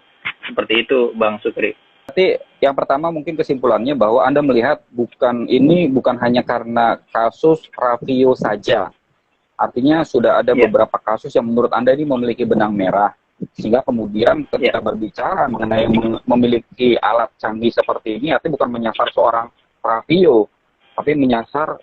Seperti itu Bang Sukri. Berarti yang pertama mungkin kesimpulannya bahwa Anda melihat bukan hanya karena kasus Raffio saja. Artinya sudah ada beberapa kasus yang menurut Anda ini memiliki benang merah. Sehingga kemudian ketika berbicara mengenai memiliki alat canggih seperti ini, artinya bukan menyasar seorang Raffio, tapi menyasar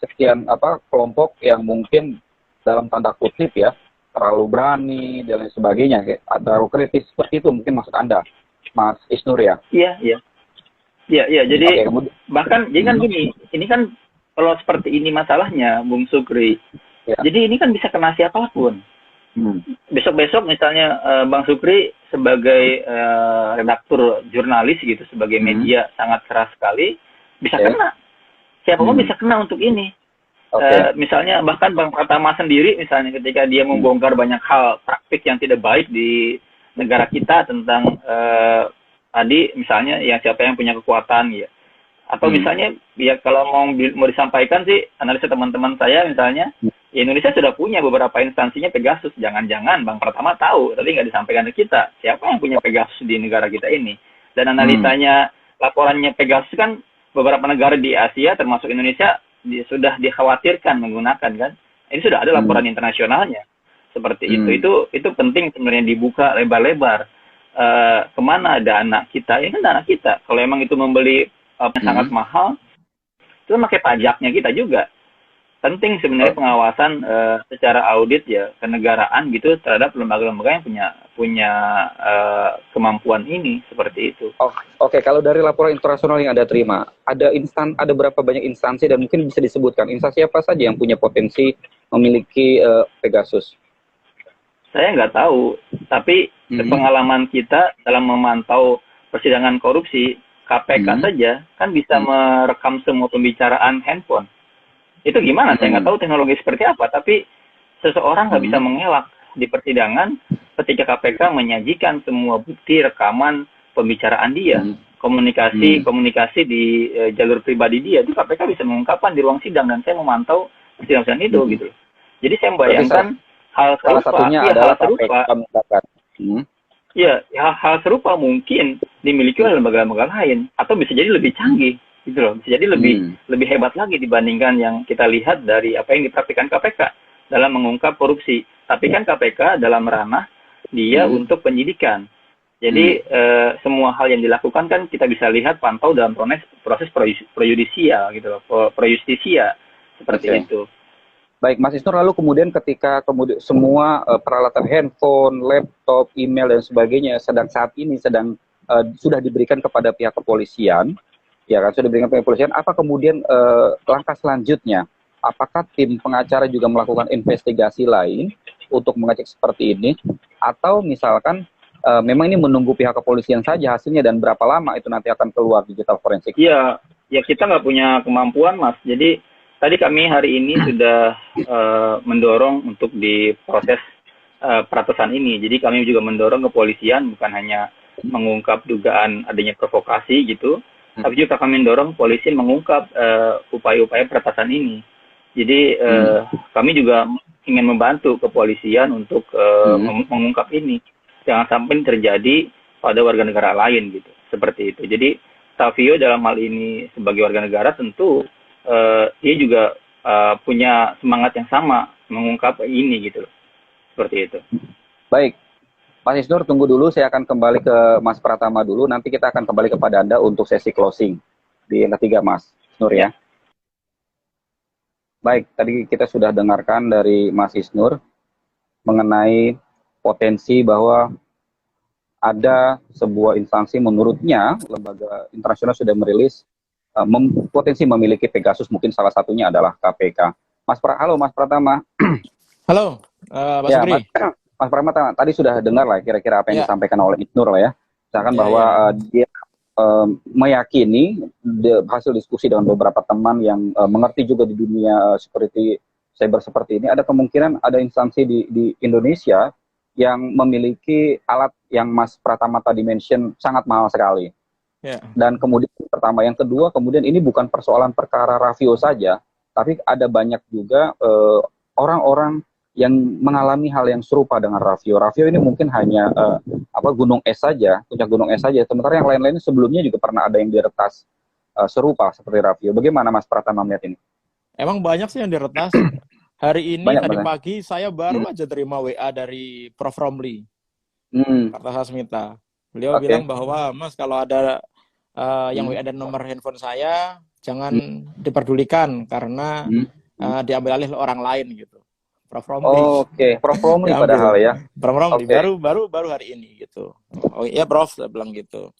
sekian kelompok yang mungkin dalam tanda kutip ya terlalu berani dan lain sebagainya, terlalu kritis seperti itu mungkin maksud Anda, Mas Isnur ya? Iya. Jadi bahkan jadi kan gini, ini kan kalau seperti ini masalahnya, Bung Sukri. Jadi ini kan bisa kena siapapun. Besok-besok misalnya Bang Sukri sebagai redaktur jurnalis gitu, sebagai media sangat keras sekali, bisa kena. Siapapun bisa kena untuk ini. Misalnya bahkan Bang Pratama sendiri misalnya ketika dia membongkar banyak hal praktik yang tidak baik di negara kita tentang tadi misalnya yang siapa yang punya kekuatan ya. Atau misalnya ya kalau mau disampaikan sih analisa teman-teman saya misalnya, Indonesia sudah punya beberapa instansinya Pegasus. Jangan-jangan Bang Pratama tahu, tapi nggak disampaikan ke kita. Siapa yang punya Pegasus di negara kita ini? Dan analisanya, laporannya Pegasus kan beberapa negara di Asia, termasuk Indonesia, sudah dikhawatirkan menggunakan kan. Ini sudah ada laporan internasionalnya. seperti itu penting sebenarnya dibuka lebar-lebar. Kemana ada anak kita? Ya kan ada anak kita. Kalau emang itu membeli sangat mahal, itu pakai pajaknya kita juga. Penting sebenarnya pengawasan secara audit ya kenegaraan gitu terhadap lembaga-lembaga yang punya kemampuan ini seperti itu. Oke, kalau dari laporan internasional yang Anda terima, ada berapa banyak instansi dan mungkin bisa disebutkan instansi apa saja yang punya potensi memiliki Pegasus? Saya nggak tahu, tapi pengalaman kita dalam memantau persidangan korupsi KPK saja kan bisa merekam semua pembicaraan handphone. Itu gimana? Saya nggak tahu teknologi seperti apa, tapi seseorang nggak bisa mengelak di persidangan ketika KPK menyajikan semua bukti rekaman pembicaraan dia, komunikasi di jalur pribadi dia, itu KPK bisa mengungkapkan di ruang sidang dan saya memantau persidangan itu gitu. Jadi saya membayangkan hal serupa mungkin dimiliki oleh lembaga-lembaga lain atau bisa jadi lebih canggih gitu loh, bisa jadi lebih hebat lagi dibandingkan yang kita lihat dari apa yang dipraktikkan KPK dalam mengungkap korupsi. Tapi kan KPK dalam ranah dia untuk penyidikan. Jadi semua hal yang dilakukan kan kita bisa lihat pantau dalam proses pro-yudisial gitu loh, pro-justisia seperti itu. Baik, Mas Isnur, lalu kemudian ketika semua peralatan handphone, laptop, email dan sebagainya saat ini sudah diberikan kepada pihak kepolisian, ya kan, sudah diberikan kepada kepolisian, apa kemudian langkah selanjutnya? Apakah tim pengacara juga melakukan investigasi lain untuk mengecek seperti ini, atau misalkan memang ini menunggu pihak kepolisian saja hasilnya dan berapa lama itu nanti akan keluar digital forensik? Iya, ya kita nggak punya kemampuan, Mas. Jadi tadi kami hari ini sudah mendorong untuk diproses peratusan ini. Jadi kami juga mendorong kepolisian bukan hanya mengungkap dugaan adanya provokasi gitu, tapi juga kami mendorong polisi mengungkap upaya-upaya peretasan ini. Jadi kami juga ingin membantu kepolisian untuk mengungkap ini. Jangan sampai terjadi pada warga negara lain gitu, seperti itu. Jadi Savio dalam hal ini sebagai warga negara tentu dia juga punya semangat yang sama mengungkap ini gitu loh. Seperti itu. Baik. Mas Isnur, tunggu dulu, saya akan kembali ke Mas Pratama dulu, nanti kita akan kembali kepada Anda untuk sesi closing di yang ketiga, Mas Isnur ya. Baik, tadi kita sudah dengarkan dari Mas Isnur mengenai potensi bahwa ada sebuah instansi menurutnya, lembaga internasional sudah merilis potensi memiliki Pegasus, mungkin salah satunya adalah KPK. Halo Mas Pratama. Halo, Mas Sugri. Mas Pratama tadi sudah dengar lah kira-kira apa yang disampaikan oleh Isnur lah ya. Misalkan bahwa dia meyakini hasil diskusi dengan beberapa teman yang mengerti juga di dunia security cyber seperti ini, ada kemungkinan ada instansi di Indonesia yang memiliki alat yang Mas Pratama tadi mention sangat mahal sekali. Dan kemudian pertama, yang kedua, kemudian ini bukan persoalan perkara Raffio saja, tapi ada banyak juga orang-orang yang mengalami hal yang serupa dengan Raffio. Raffio ini mungkin hanya gunung es saja, puncak gunung es saja. Sementara yang lain-lain sebelumnya juga pernah ada yang diretas serupa seperti Raffio. Bagaimana Mas Pratama melihat ini? Emang banyak sih yang diretas. Hari ini, tadi pagi saya baru aja terima WA dari Prof. Romli, Kartasasmita. Beliau bilang bahwa, Mas, kalau ada yang WA dan nomor handphone saya, jangan diperdulikan karena diambil alih orang lain gitu. Prof. Romli. Prof. Romli padahal ya. Prof. Romli baru hari ini gitu. Oh iya, Prof, saya bilang gitu.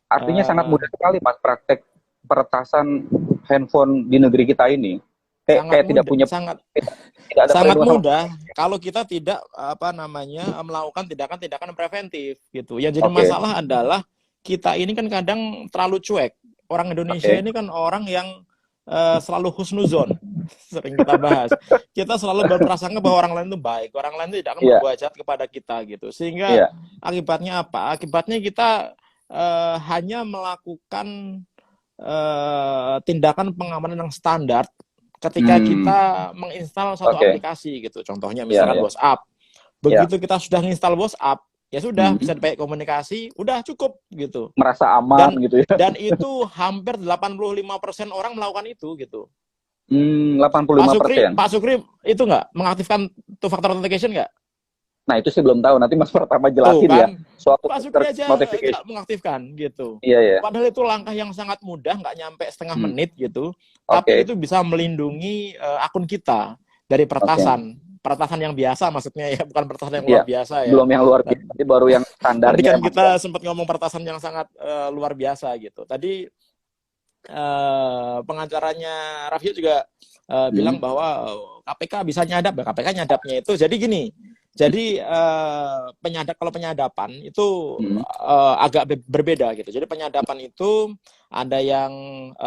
Artinya sangat mudah sekali, Mas, praktek peretasan handphone di negeri kita ini. Sangat mudah kalau kita tidak melakukan tindakan-tindakan preventif gitu. Yang jadi masalah adalah kita ini kan kadang terlalu cuek. Orang Indonesia ini kan orang yang selalu husnuzon, sering kita bahas. Kita selalu berprasangka bahwa orang lain itu baik, orang lain itu tidak akan berbuat jahat kepada kita gitu. Sehingga akibatnya apa? Akibatnya kita hanya melakukan tindakan pengamanan yang standar ketika kita menginstal satu aplikasi gitu. Contohnya misalkan WhatsApp. Begitu kita sudah menginstal WhatsApp, ya sudah bisa dipakai komunikasi, udah cukup gitu. Merasa aman gitu ya. Dan itu hampir 85% orang melakukan itu gitu. 85%. Pak Sukri itu nggak mengaktifkan two factor authentication nggak? Nah, itu sih belum tahu. Nanti Mas Pratama jelasin Tuh, kan? ya. Suatu Pak Supri aja notifikasi. tidak mengaktifkan gitu. Iya, iya. Padahal itu langkah yang sangat mudah, nggak nyampe setengah menit gitu. Oke. Tapi itu bisa melindungi akun kita dari peretasan. Peretasan yang biasa maksudnya ya, bukan peretasan yang luar biasa ya. Belum yang luar biasa, tapi baru yang standarnya. Tadi kan kita sempat ngomong peretasan yang sangat luar biasa gitu. Tadi pengacaranya Raffi juga bilang bahwa KPK bisa nyadap. Nah, KPK nyadapnya itu jadi gini. Jadi kalau penyadapan itu agak berbeda gitu. Jadi penyadapan itu ada yang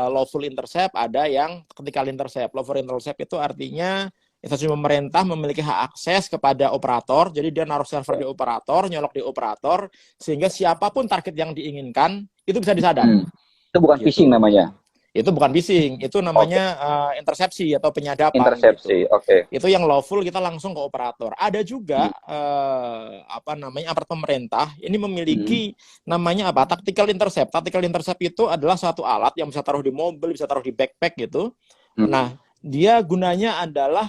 lawful intercept, ada yang critical intercept. Lawful intercept itu artinya instansi pemerintah memiliki hak akses kepada operator. Jadi dia naruh server di operator, nyolok di operator, sehingga siapapun target yang diinginkan itu bisa disadap. Itu bukan phishing namanya. Itu bukan phishing, itu namanya intersepsi atau penyadapan. Intersepsi, gitu. Oke. Itu yang lawful, kita langsung ke operator. Ada juga aparat pemerintah ini memiliki namanya apa? Tactical intercept. Tactical intercept itu adalah suatu alat yang bisa taruh di mobil, bisa taruh di backpack gitu. Nah, dia gunanya adalah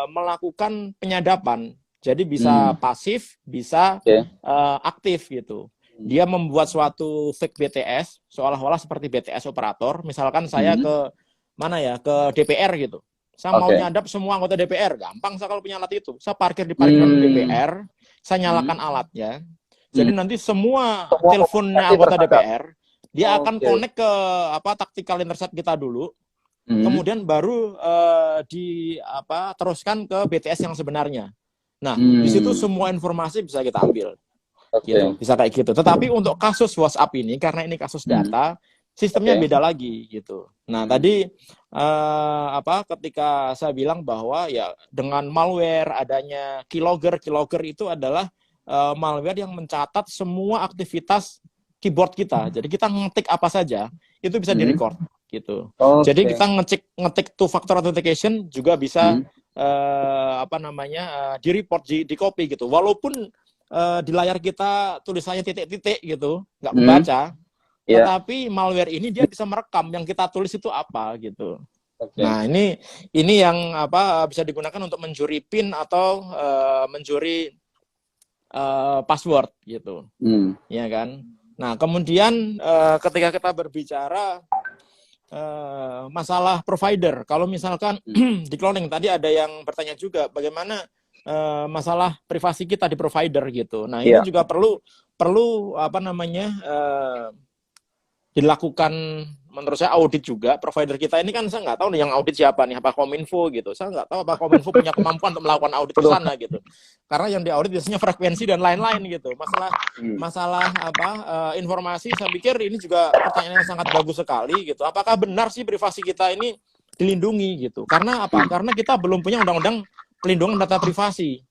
melakukan penyadapan. Jadi bisa pasif, bisa aktif gitu. Dia membuat suatu fake BTS seolah-olah seperti BTS operator. Misalkan saya ke mana ya, ke DPR gitu. Saya mau nyadap semua anggota DPR, gampang saya kalau punya alat itu. Saya parkir di parkiran DPR, saya nyalakan alatnya. Jadi nanti semua teleponnya anggota DPR, dia akan connect ke tactical intercept kita dulu. Kemudian baru teruskan ke BTS yang sebenarnya. Nah, di situ semua informasi bisa kita ambil. Gitu, bisa kayak gitu. Tetapi untuk kasus WhatsApp ini, karena ini kasus data, sistemnya beda lagi gitu. Nah, tadi ketika saya bilang bahwa ya dengan malware, adanya keylogger itu adalah malware yang mencatat semua aktivitas keyboard kita. Jadi kita ngetik apa saja itu bisa direcord gitu. Jadi kita ngetik two factor authentication juga bisa di-report, di-copy gitu. Walaupun di layar kita tulisannya titik-titik gitu, nggak membaca, tetapi malware ini dia bisa merekam yang kita tulis itu apa gitu. Nah, ini yang bisa digunakan untuk mencuri PIN atau mencuri password gitu. Ya kan? Nah, kemudian ketika kita berbicara masalah provider, kalau misalkan di cloning tadi ada yang bertanya juga bagaimana masalah privasi kita di provider gitu. Nah, ini juga perlu dilakukan menurut saya audit juga. Provider kita ini kan saya nggak tahu nih yang audit siapa nih, apa Kominfo gitu. Saya nggak tahu apa Kominfo punya kemampuan untuk melakukan audit ke sana gitu. Karena yang diaudit biasanya frekuensi dan lain-lain gitu. Masalah informasi, saya pikir ini juga pertanyaan yang sangat bagus sekali gitu. Apakah benar sih privasi kita ini dilindungi gitu? Karena apa? Karena kita belum punya undang-undang pelindungan data privasi.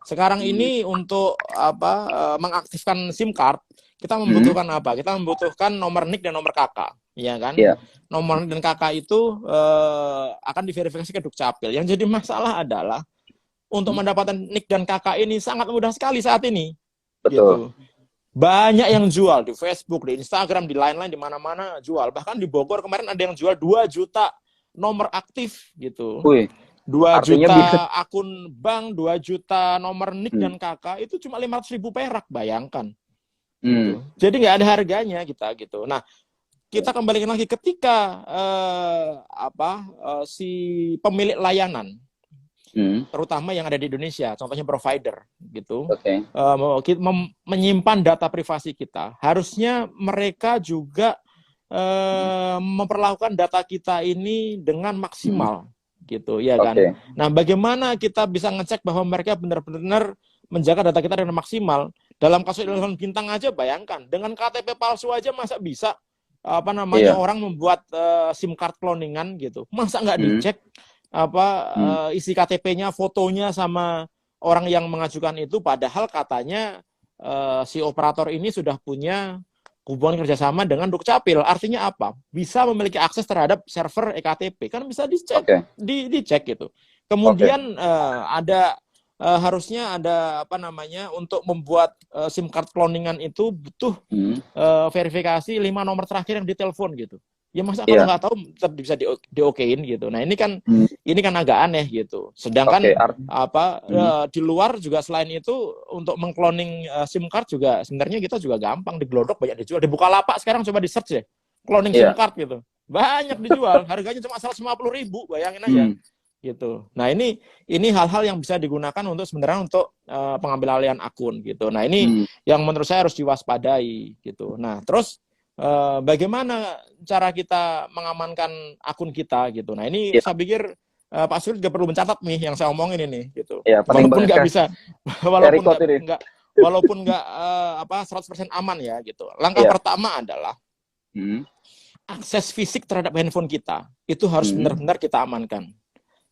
Sekarang ini untuk mengaktifkan SIM card, kita membutuhkan apa? Kita membutuhkan nomor NIK dan nomor KK, ya kan? Nomor NIK dan KK itu akan diverifikasi ke Dukcapil. Yang jadi masalah adalah untuk mendapatkan NIK dan KK ini sangat mudah sekali saat ini. Betul. Gitu. Banyak yang jual di Facebook, di Instagram, di lain-lain, di mana-mana jual. Bahkan di Bogor kemarin ada yang jual 2 juta nomor aktif gitu. 2 juta akun bank, 2 juta nomor NIK dan KK itu cuma 500.000 perak, bayangkan. Gitu. Jadi nggak ada harganya kita gitu. Nah, kita kembalikan lagi ketika si pemilik layanan, terutama yang ada di Indonesia, contohnya provider gitu, menyimpan data privasi kita, harusnya mereka juga memperlakukan data kita ini dengan maksimal. Gitu ya kan. Nah, bagaimana kita bisa ngecek bahwa mereka benar-benar menjaga data kita dengan maksimal? Dalam kasus telepon bintang aja, bayangkan dengan KTP palsu aja masa bisa orang membuat SIM card cloningan gitu. Masa nggak dicek isi KTP-nya, fotonya sama orang yang mengajukan itu, padahal katanya si operator ini sudah punya hubungan kerjasama dengan Dukcapil. Artinya apa? Bisa memiliki akses terhadap server eKTP. Kan bisa dicek, dicek gitu. Kemudian harusnya ada untuk membuat SIM card cloningan itu butuh verifikasi 5 nomor terakhir yang ditelepon gitu. Ya masa kalau nggak tahu tetap bisa diokein gitu. Nah ini kan agak aneh gitu. Sedangkan di luar juga selain itu untuk mengcloning SIM card juga sebenarnya kita juga gampang, diglodok banyak dijual. Di Bukalapak sekarang coba di search ya, cloning SIM card gitu. Banyak dijual, harganya cuma 150.000, bayangin aja. Gitu. Nah ini hal-hal yang bisa digunakan untuk sebenarnya untuk pengambil akun gitu. Nah ini yang menurut saya harus diwaspadai gitu. Nah terus bagaimana cara kita mengamankan akun kita gitu. Nah ini saya pikir Pak Surya juga perlu mencatat nih yang saya omongin ini gitu. Walaupun nggak bisa, walaupun nggak 100% aman ya gitu. Langkah pertama adalah akses fisik terhadap handphone kita itu harus benar-benar kita amankan.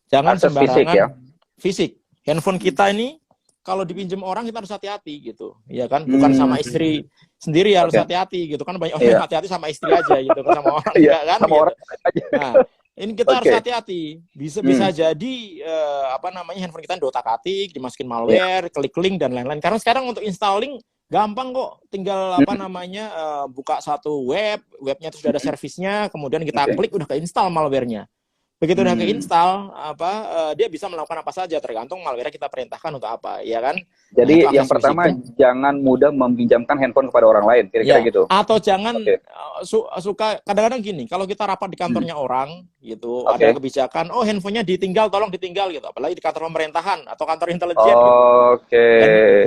Jangan akses sembarangan fisik. Handphone kita ini kalau dipinjam orang kita harus hati-hati gitu, ya kan? Bukan sama istri sendiri harus hati-hati gitu kan, banyak orang yang hati-hati sama istri aja gitu kan, sama orang enggak kan gitu. Nah, ini kita harus hati-hati. Bisa jadi handphone kita dotak-atik, dimasukin malware, klik link dan lain-lain. Karena sekarang untuk installing gampang kok, tinggal buka satu webnya itu sudah ada servisnya, kemudian kita klik udah keinstall malwarenya. Begitu udah keinstall, dia bisa melakukan apa saja tergantung malware kita perintahkan untuk apa, ya kan? Jadi yang pertama jangan mudah meminjamkan handphone kepada orang lain, kira-kira gitu. Atau jangan suka kadang-kadang gini, kalau kita rapat di kantornya orang gitu, ada kebijakan, handphonenya ditinggal, tolong ditinggal gitu, apalagi di kantor pemerintahan atau kantor intelijen gitu.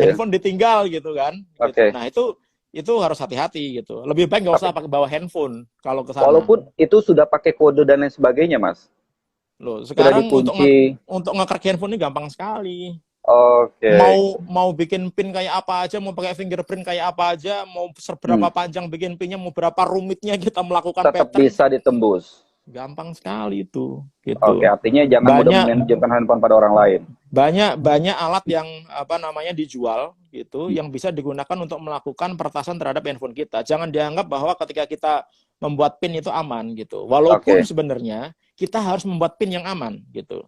Handphone ditinggal gitu kan. Gitu. Nah itu harus hati-hati gitu. Lebih baik nggak usah pakai bawa handphone kalau ke sana. Walaupun itu sudah pakai kode dan lain sebagainya, Mas. Loh, sekarang untuk nge-crack handphone ini gampang sekali. Mau bikin PIN kayak apa aja, mau pakai fingerprint kayak apa aja, mau seberapa panjang bikin PIN-nya, mau berapa rumitnya kita melakukan tetap bisa ditembus. Gampang sekali itu. Gitu. Artinya jangan mudah meminjamkan handphone pada orang lain. Banyak alat yang dijual gitu, yang bisa digunakan untuk melakukan peretasan terhadap handphone kita. Jangan dianggap bahwa ketika kita membuat PIN itu aman gitu. Walaupun sebenarnya kita harus membuat PIN yang aman gitu.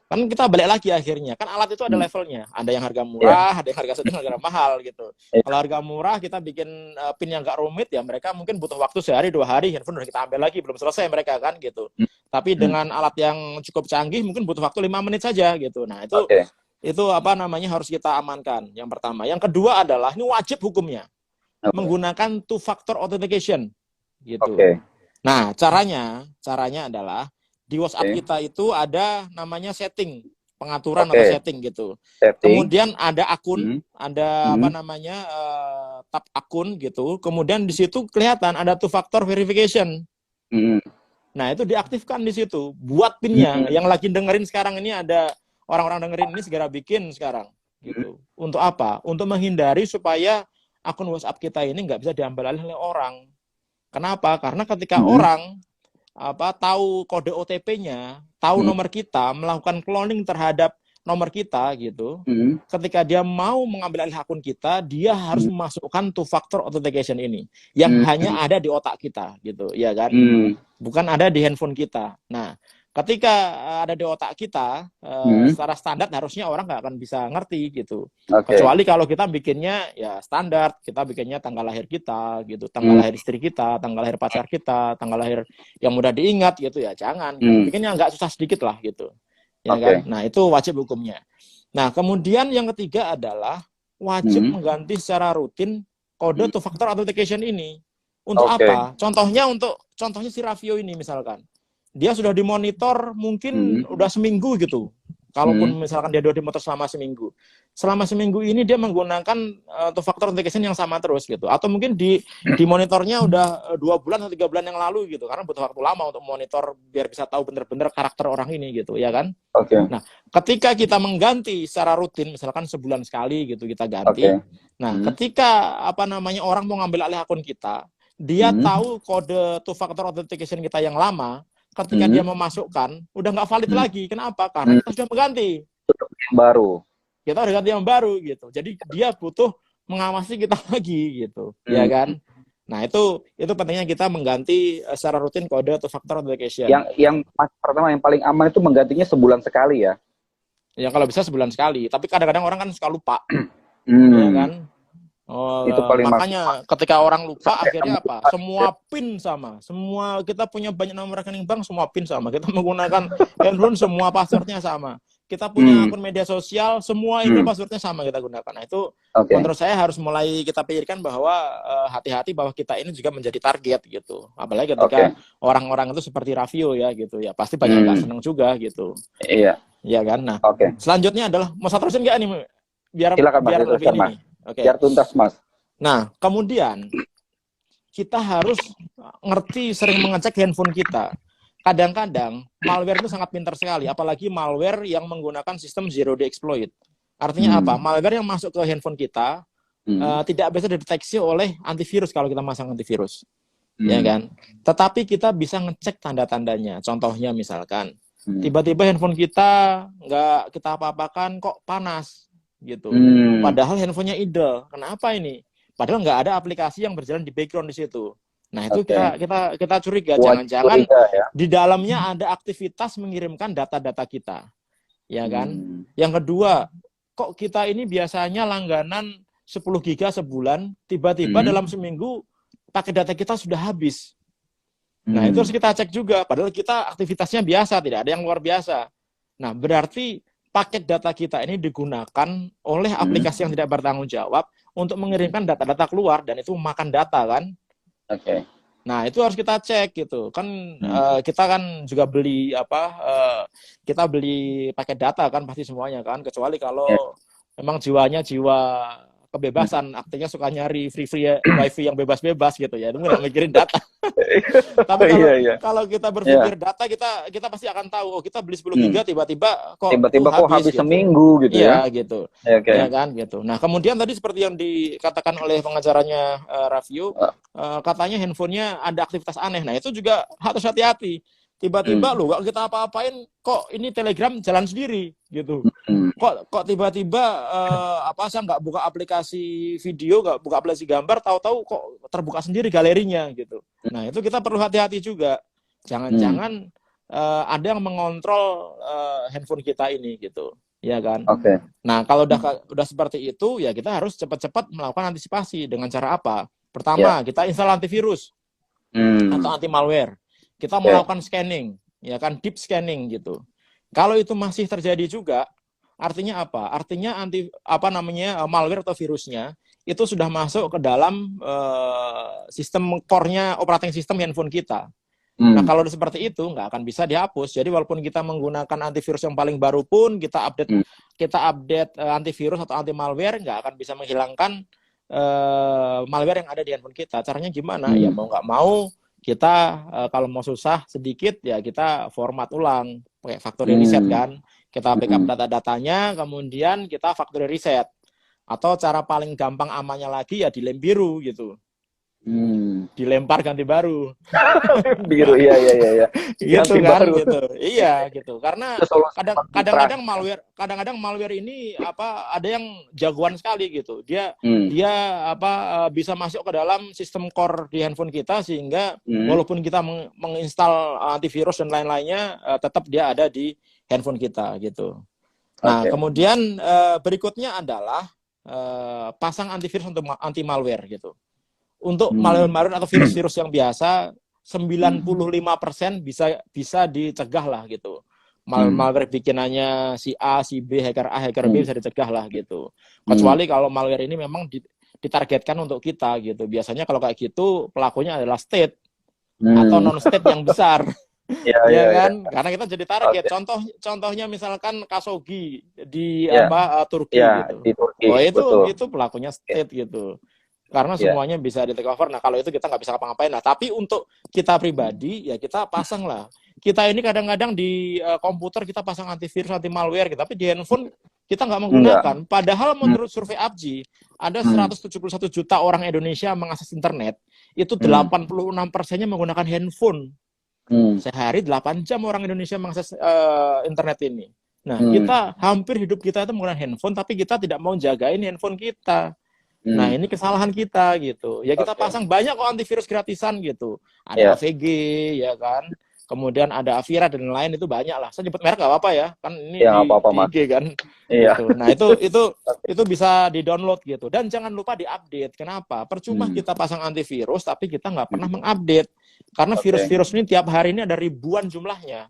Kan kita balik lagi akhirnya, kan alat itu ada levelnya. Ada yang harga murah, ada yang harga sedang, harga mahal gitu. Kalau harga murah kita bikin PIN yang nggak rumit ya, mereka mungkin butuh waktu sehari 2 hari, handphone udah kita ambil lagi, belum selesai mereka kan gitu. Tapi dengan alat yang cukup canggih mungkin butuh waktu 5 menit saja gitu. Nah itu harus kita amankan. Yang pertama. Yang kedua adalah ini wajib hukumnya menggunakan two factor authentication gitu. Nah caranya adalah di WhatsApp kita itu ada namanya setting, pengaturan atau setting gitu. Kemudian ada akun, ada tab akun gitu. Kemudian di situ kelihatan ada two factor verification. Nah itu diaktifkan di situ. Buat PIN-nya. Yang lagi dengerin sekarang ini ada orang-orang dengerin ini segera bikin sekarang. Gitu. Untuk apa? Untuk menghindari supaya akun WhatsApp kita ini nggak bisa diambil alih oleh orang. Kenapa? Karena ketika orang tahu kode OTP-nya, tahu nomor kita, melakukan cloning terhadap nomor kita gitu. Ketika dia mau mengambil alih akun kita, dia harus memasukkan two factor authentication ini yang hanya ada di otak kita gitu, ya kan? Bukan ada di handphone kita. Nah, ketika ada di otak kita, secara standar harusnya orang nggak akan bisa ngerti gitu. Kecuali kalau kita bikinnya ya standar, kita bikinnya tanggal lahir kita gitu, tanggal lahir istri kita, tanggal lahir pacar kita, tanggal lahir yang mudah diingat gitu ya, jangan. Bikinnya nggak susah sedikit lah gitu. Ya kan? Nah, itu wajib hukumnya. Nah, kemudian yang ketiga adalah wajib mengganti secara rutin kode two factor authentication ini. Untuk apa? Contohnya si Raffio ini misalkan. Dia sudah dimonitor mungkin udah seminggu gitu. Kalaupun misalkan dia udah dimonitor selama seminggu. Selama seminggu ini dia menggunakan two factor authentication yang sama terus gitu. Atau mungkin di monitornya udah 2 bulan atau 3 bulan yang lalu gitu. Karena butuh waktu lama untuk monitor biar bisa tahu benar-benar karakter orang ini gitu, ya kan? Nah, ketika kita mengganti secara rutin, misalkan sebulan sekali gitu kita ganti. Nah, ketika orang mau ngambil alih akun kita, dia tahu kode two factor authentication kita yang lama. Ketika dia memasukkan, udah nggak valid lagi. Kenapa? Karena kita sudah mengganti. Baru. Kita udah ganti yang baru gitu. Jadi dia butuh mengawasi kita lagi gitu, ya kan? Nah itu pentingnya kita mengganti secara rutin kode two factor authentication. Yang pertama yang paling aman itu menggantinya sebulan sekali ya? Ya kalau bisa sebulan sekali. Tapi kadang-kadang orang kan suka lupa, ya kan? Oh, itu paling makanya ketika orang lupa akhirnya apa? Semua PIN sama. Semua kita punya banyak nomor rekening bank, semua PIN sama. Kita menggunakan handphone, semua passwordnya sama. Kita punya akun media sosial, semua itu passwordnya sama kita gunakan. Nah, itu menurut saya harus mulai kita pikirkan bahwa hati-hati bahwa kita ini juga menjadi target gitu. Apalagi ketika orang-orang itu seperti Raffio ya gitu ya, pasti banyak nggak seneng juga gitu. Iya. Iya kan. Nah, selanjutnya adalah mau saya terusin nggak nih? Silakan, biar Mas, lebih ini. Biar tuntas, Mas. Nah, kemudian kita harus ngerti sering mengecek handphone kita. Kadang-kadang malware itu sangat pintar sekali, apalagi malware yang menggunakan sistem zero day exploit. Artinya apa? Malware yang masuk ke handphone kita tidak bisa dideteksi oleh antivirus kalau kita masang antivirus. Ya kan? Tetapi kita bisa ngecek tanda-tandanya. Contohnya misalkan, tiba-tiba handphone kita nggak kita apa-apakan kok panas gitu. Padahal handphonenya idle. Kenapa ini? Padahal nggak ada aplikasi yang berjalan di background di situ. Nah, itu kita curiga, jangan-jangan di dalamnya ada aktivitas mengirimkan data-data kita. Ya kan? Yang kedua, kok kita ini biasanya langganan 10 giga sebulan, tiba-tiba dalam seminggu pakai data kita sudah habis. Nah, itu harus kita cek juga. Padahal kita aktivitasnya biasa, tidak ada yang luar biasa. Nah, berarti paket data kita ini digunakan oleh aplikasi yang tidak bertanggung jawab untuk mengirimkan data-data keluar, dan itu makan data kan. Nah, itu harus kita cek gitu kan. Kita kan juga beli kita beli paket data kan pasti semuanya kan, kecuali kalau memang jiwanya jiwa kebebasan, artinya suka nyari free wifi yang bebas-bebas gitu ya, itu nggak mikirin data. Tapi kalau kita berpikir data, kita pasti akan tahu, oh kita beli 10 giga tiba-tiba kok habis gitu. Seminggu gitu ya. Gitu. Ya kan gitu. Nah, kemudian tadi seperti yang dikatakan oleh pengacaranya Raffio, katanya handphonenya ada aktivitas aneh. Nah, itu juga harus hati-hati. Tiba-tiba gak kita apa-apain, kok ini Telegram jalan sendiri gitu. Kok tiba-tiba saya nggak buka aplikasi video, nggak buka aplikasi gambar, tahu-tahu kok terbuka sendiri galerinya gitu. Nah, itu kita perlu hati-hati juga. Jangan-jangan ada yang mengontrol handphone kita ini gitu. Ya kan? Nah, kalau udah seperti itu ya kita harus cepat-cepat melakukan antisipasi. Dengan cara apa? Pertama, kita install antivirus atau anti malware. Kita melakukan scanning, ya kan, deep scanning gitu. Kalau itu masih terjadi juga, artinya apa? Artinya malware atau virusnya itu sudah masuk ke dalam sistem core-nya operating system handphone kita. Nah, kalau seperti itu nggak akan bisa dihapus. Jadi walaupun kita menggunakan antivirus yang paling baru pun, kita update antivirus atau anti malware, nggak akan bisa menghilangkan malware yang ada di handphone kita. Caranya gimana? Ya mau nggak mau kita kalau mau susah sedikit ya kita format ulang pakai factory reset kan. Kita backup data-datanya, kemudian kita factory reset. Atau cara paling gampang amannya lagi ya dilem biru gitu. Dilempar ganti baru. Biru, iya. Gitu kan, gitu. Iya, gitu. Karena kadang-kadang malware ini ada yang jagoan sekali gitu. Dia bisa masuk ke dalam sistem core di handphone kita sehingga walaupun kita menginstal antivirus dan lain-lainnya, tetap dia ada di handphone kita gitu. Nah, kemudian berikutnya adalah pasang antivirus untuk anti malware gitu. Untuk malware atau virus-virus yang biasa 95% bisa dicegah lah gitu. Malware bikinannya si A, si B, hacker A, hacker B bisa dicegah lah gitu. Kecuali kalau malware ini memang ditargetkan untuk kita gitu. Biasanya kalau kayak gitu pelakunya adalah state atau non state yang besar. Ya kan? Karena kita jadi target. Contohnya misalkan Khashoggi di Turki gitu. Di Turki. Itu pelakunya state gitu. Karena semuanya bisa di take over. Nah, kalau itu kita nggak bisa ngapa-ngapain. Nah, tapi untuk kita pribadi, ya kita pasang lah. Kita ini kadang-kadang di komputer kita pasang antivirus, anti malware, gitu. Tapi di handphone kita nggak menggunakan. Padahal menurut survei APJI, ada 171 juta orang Indonesia mengakses internet. Itu 86%-nya menggunakan handphone. Sehari 8 jam orang Indonesia mengakses internet ini. Nah, kita hampir hidup kita itu menggunakan handphone, tapi kita tidak mau jagain handphone kita. Nah, ini kesalahan kita gitu. Ya kita pasang banyak kok antivirus gratisan gitu. Ada AVG ya kan. kemudian ada Avira dan lain itu banyak lah. Saya nyebut merek nggak apa-apa ya, kan ini Ya, di apa-apa, Mas. IG kan. Iya. Gitu. Nah itu bisa di-download gitu. Dan jangan lupa di-update. Kenapa? Percuma kita pasang antivirus tapi kita nggak pernah mengupdate. Karena virus-virus ini tiap hari ini ada ribuan jumlahnya.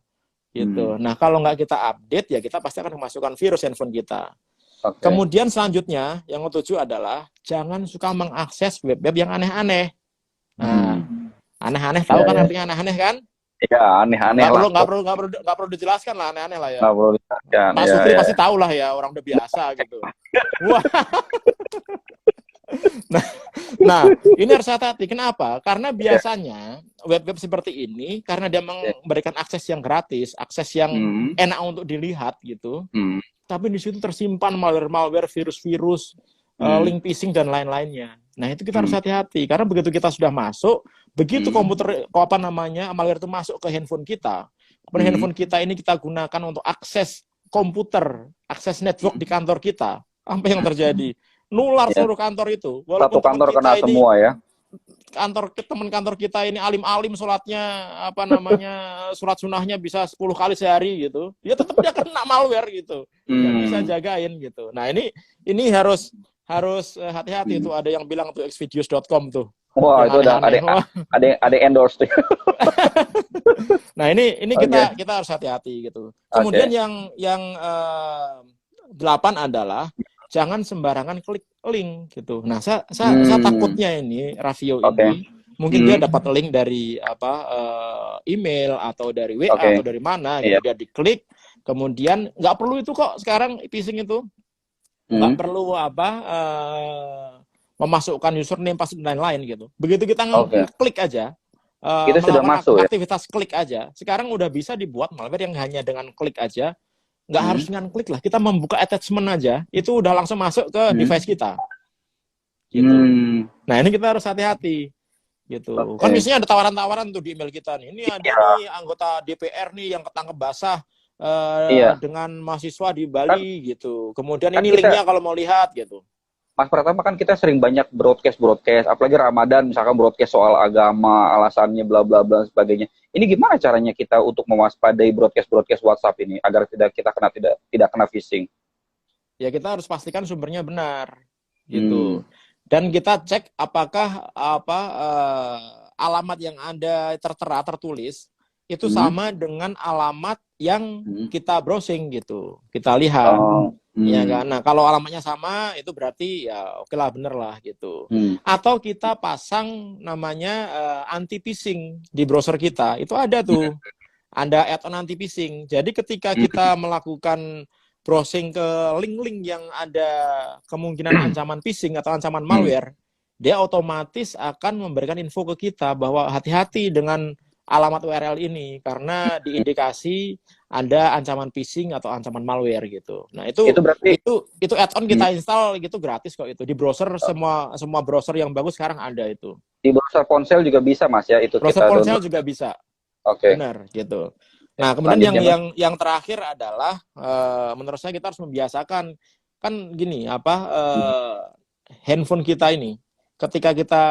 Gitu. Nah kalau nggak kita update ya kita pasti akan memasukkan virus handphone kita. Kemudian selanjutnya yang ketujuh adalah jangan suka mengakses web-web yang aneh-aneh. Nah, aneh-aneh tahu kan artinya aneh-aneh kan? Iya, aneh-aneh lah. Nggak perlu dijelaskan lah aneh-aneh lah ya. Nggak perlu dijelaskan. Mas Sukri pasti tahu lah ya, orang udah biasa gitu. Wah. Nah, ini harus hati-hati. Kenapa? Karena biasanya web-web seperti ini, karena dia memberikan akses yang gratis, akses yang enak untuk dilihat gitu. Tapi di situ tersimpan malware-malware, virus-virus, link phishing dan lain-lainnya. Nah itu kita harus hati-hati karena begitu kita sudah masuk, begitu komputer malware itu masuk ke handphone kita, kemudian handphone kita ini kita gunakan untuk akses komputer, akses network di kantor kita, apa yang terjadi? Nular seluruh kantor itu. Walaupun satu kantor kena semua ya. Teman kantor kita ini alim-alim sholatnya surat sunahnya bisa 10 kali sehari gitu, ya tetap dia kena malware gitu, nggak bisa jagain gitu. Nah ini harus hati-hati tuh. Ada yang bilang tuh xvideos.com tuh. Wah, itu ada endorse tuh. Nah, ini kita harus hati-hati gitu. Kemudian yang 8 adalah jangan sembarangan klik link gitu. Nah, saya takutnya ini Raffio ini mungkin dia dapat link dari email atau dari WA atau dari mana gitu. Dia diklik, kemudian nggak perlu itu kok sekarang phishing itu. Nggak perlu memasukkan username, password dan lain-lain gitu. Begitu kita klik aja, itu sudah masuk aktivitas klik aja. Sekarang udah bisa dibuat malware yang hanya dengan klik aja, nggak harus dengan klik lah. Kita membuka attachment aja, itu udah langsung masuk ke device kita. Gitu. Nah ini kita harus hati-hati. Gitu. Kan biasanya ada tawaran-tawaran tuh di email kita nih. Ini ada nih anggota DPR nih yang ketangkep basah. Dengan mahasiswa di Bali gitu. Kemudian kan ini linknya kalau mau lihat gitu. Mas Pratama, kan kita sering banyak broadcast, apalagi Ramadan misalkan broadcast soal agama, alasannya bla bla bla sebagainya. Ini gimana caranya kita untuk mewaspadai broadcast WhatsApp ini agar tidak kena phishing? Ya kita harus pastikan sumbernya benar gitu. Dan kita cek apakah alamat yang ada tertulis itu sama dengan alamat yang kita browsing gitu, kita lihat, ya kan. Nah kalau alamatnya sama itu berarti ya oke lah, bener lah gitu. Atau kita pasang namanya anti phishing di browser kita, itu ada tuh, ada add-on anti phishing. Jadi ketika kita melakukan browsing ke link-link yang ada kemungkinan ancaman phishing atau ancaman malware, dia otomatis akan memberikan info ke kita bahwa hati-hati dengan alamat URL ini karena diindikasi ada ancaman phishing atau ancaman malware gitu. Nah itu berarti itu add-on kita install gitu gratis kok itu di browser. Semua browser yang bagus sekarang ada itu. Di browser ponsel juga bisa Mas ya itu. Browser ponsel juga bisa. Benar gitu. Nah kemudian yang terakhir adalah menurut saya kita harus membiasakan kan gini handphone kita ini ketika kita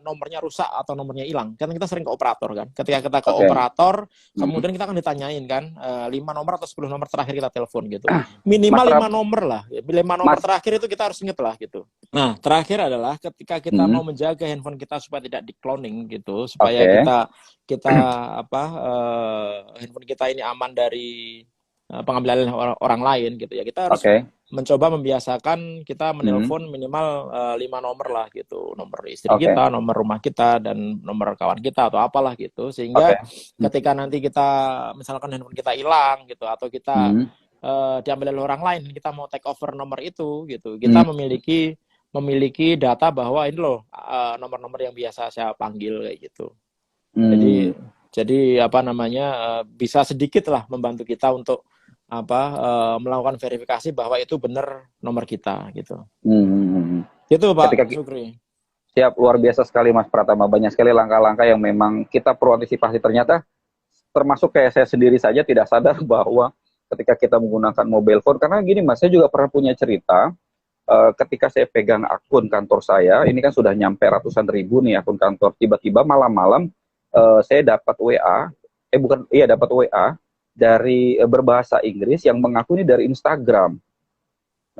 nomornya rusak atau nomornya hilang, kan kita sering ke operator kan. Ketika kita ke operator, kemudian kita akan ditanyain kan 5 nomor atau 10 nomor terakhir kita telepon gitu. Minimal 5 nomor lah. 5 nomor terakhir itu kita harus inget lah gitu. Nah, terakhir adalah ketika kita mau menjaga handphone kita supaya tidak di-cloning gitu, supaya kita handphone kita ini aman dari pengambilan orang lain gitu ya. Kita harus mencoba membiasakan kita menelpon minimal 5 nomor lah gitu, nomor istri kita, nomor rumah kita, dan nomor kawan kita atau apalah gitu, sehingga ketika nanti kita misalkan handphone kita hilang gitu atau kita diambil oleh orang lain, kita mau take over nomor itu gitu, kita memiliki data bahwa ini loh nomor-nomor yang biasa saya panggil kayak gitu. Jadi bisa sedikit lah membantu kita untuk melakukan verifikasi bahwa itu benar nomor kita gitu. Itu Pak Sukri. Siap, luar biasa sekali Mas Pratama. Banyak sekali langkah-langkah yang memang kita perlu antisipasi. Ternyata termasuk kayak saya sendiri saja tidak sadar bahwa ketika kita menggunakan mobile phone, karena gini Mas, saya juga pernah punya cerita ketika saya pegang akun kantor saya, ini kan sudah nyampe ratusan ribu nih akun kantor, tiba-tiba malam-malam saya dapat WA, bukan, iya dapat WA dari berbahasa Inggris yang mengaku ini dari Instagram.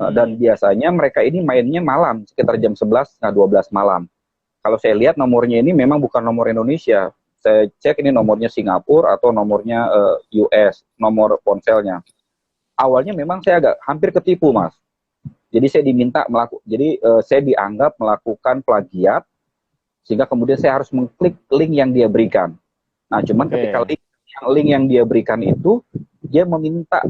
Dan biasanya mereka ini mainnya malam, sekitar jam 11, setengah 12 malam. Kalau saya lihat nomornya ini memang bukan nomor Indonesia. Saya cek ini nomornya Singapura atau nomornya US, nomor ponselnya. Awalnya memang saya agak hampir ketipu, Mas. Jadi saya diminta saya dianggap melakukan plagiat, sehingga kemudian saya harus mengklik link yang dia berikan. Nah, cuman ketika link yang dia berikan itu, dia meminta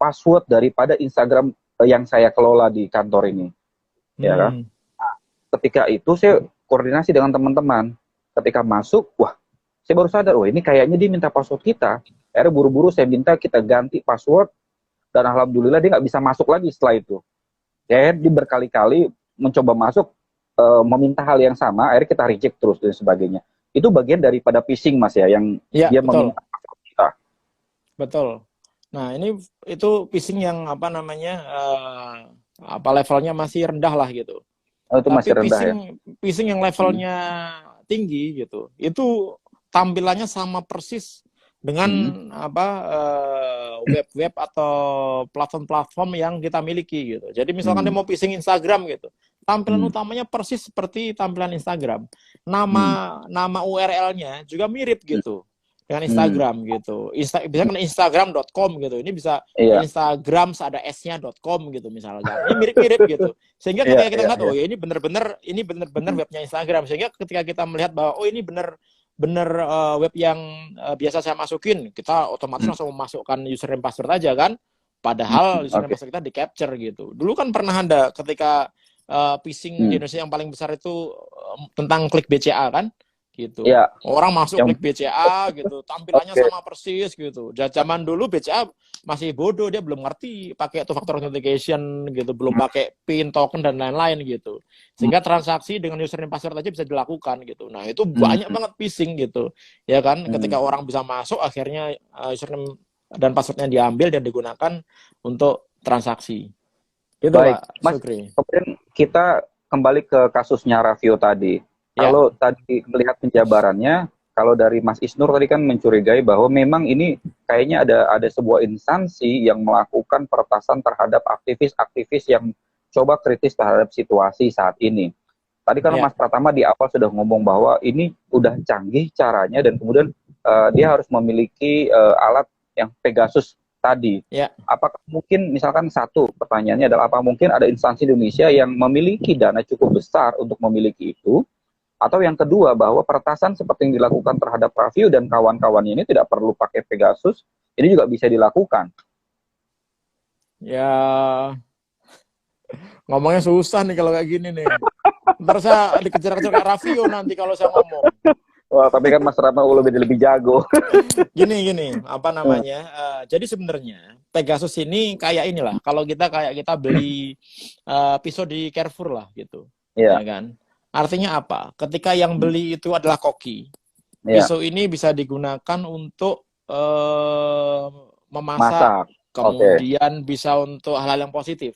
password daripada Instagram yang saya kelola di kantor ini, ya kan? Nah, ketika itu saya koordinasi dengan teman-teman. Ketika masuk, wah, saya baru sadar, ini kayaknya dia minta password kita. Akhirnya buru-buru saya minta kita ganti password, dan alhamdulillah dia nggak bisa masuk lagi setelah itu. Ya, dia berkali-kali mencoba masuk, meminta hal yang sama, akhirnya kita reject terus dan sebagainya. Itu bagian daripada phishing, Mas ya, yang dia meminta password kita. Betul. Nah, itu phishing yang levelnya masih rendah lah gitu. Itu tapi masih rendah phishing yang levelnya tinggi gitu, itu tampilannya sama persis dengan web-web atau platform-platform yang kita miliki gitu. Jadi misalkan dia mau phishing Instagram gitu, tampilan utamanya persis seperti tampilan Instagram. Nama URL-nya juga mirip gitu dengan Instagram gitu. Misalkan instagram.com gitu. Ini bisa Instagram ada s-nya.com gitu misalnya. Ini mirip-mirip gitu. Sehingga ketika kita lihat ini benar-benar webnya Instagram. Sehingga ketika kita melihat bahwa ini benar web yang biasa saya masukin, kita otomatis langsung memasukkan username password aja kan. Padahal username password kita di-capture gitu. Dulu kan pernah ada ketika phishing di Indonesia yang paling besar itu tentang klik BCA kan. Gitu. Orang masuk klik BCA gitu, tampilannya sama persis gitu. Zaman dulu BCA masih bodoh, dia belum ngerti pakai two factor authentication gitu, belum pakai PIN, token dan lain-lain gitu. Sehingga transaksi dengan username password aja bisa dilakukan gitu. Nah, itu banyak banget phishing gitu. Ya kan, ketika orang bisa masuk akhirnya username dan passwordnya diambil dan digunakan untuk transaksi. Gitu, baik, Pak Mas. Sukri. Kemudian kita kembali ke kasusnya Raffio tadi. Kalau tadi melihat penjabarannya, kalau dari Mas Isnur tadi kan mencurigai bahwa memang ini kayaknya ada sebuah instansi yang melakukan peretasan terhadap aktivis-aktivis yang coba kritis terhadap situasi saat ini. Tadi kan Mas Pratama di awal sudah ngomong bahwa ini udah canggih caranya dan kemudian dia harus memiliki alat yang Pegasus tadi. Apakah mungkin misalkan satu pertanyaannya adalah apa mungkin ada instansi Indonesia yang memiliki dana cukup besar untuk memiliki itu? Atau yang kedua, bahwa peretasan seperti yang dilakukan terhadap Raffio dan kawan-kawannya ini tidak perlu pakai Pegasus, ini juga bisa dilakukan. Ya, ngomongnya susah nih kalau kayak gini nih. Ntar saya dikejar-kejar kayak Raffio nanti kalau saya ngomong. Wah, tapi kan Mas Ratna lebih jago. Gini, jadi sebenarnya Pegasus ini kayak inilah. Kalau kita beli pisau di Carrefour lah gitu, ya kan? Artinya apa? Ketika yang beli itu adalah koki, pisau ini bisa digunakan untuk memasak, kemudian bisa untuk hal-hal yang positif.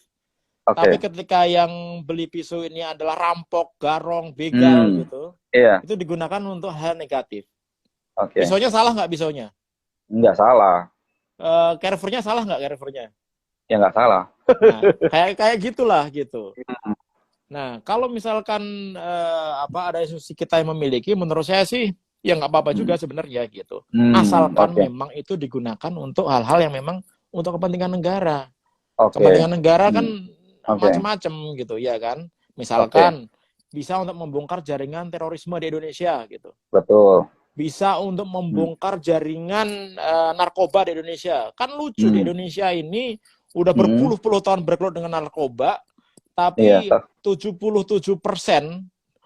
Tapi ketika yang beli pisau ini adalah rampok, garong, begal gitu, itu digunakan untuk hal negatif. Pisaunya salah nggak pisaunya? Nggak salah. Carrefour-nya salah nggak Carrefour-nya? Ya nggak salah. Nah, kayak gitulah gitu. Nah, kalau misalkan ada institusi kita yang memiliki, menurut saya sih ya nggak apa-apa juga sebenarnya gitu. Asalkan memang itu digunakan untuk hal-hal yang memang untuk kepentingan negara. Kepentingan negara kan macam-macam gitu, ya kan. Misalkan bisa untuk membongkar jaringan terorisme di Indonesia gitu. Betul. Bisa untuk membongkar jaringan narkoba di Indonesia. Kan lucu di Indonesia ini udah berpuluh-puluh tahun bergelut dengan narkoba. Tapi 77%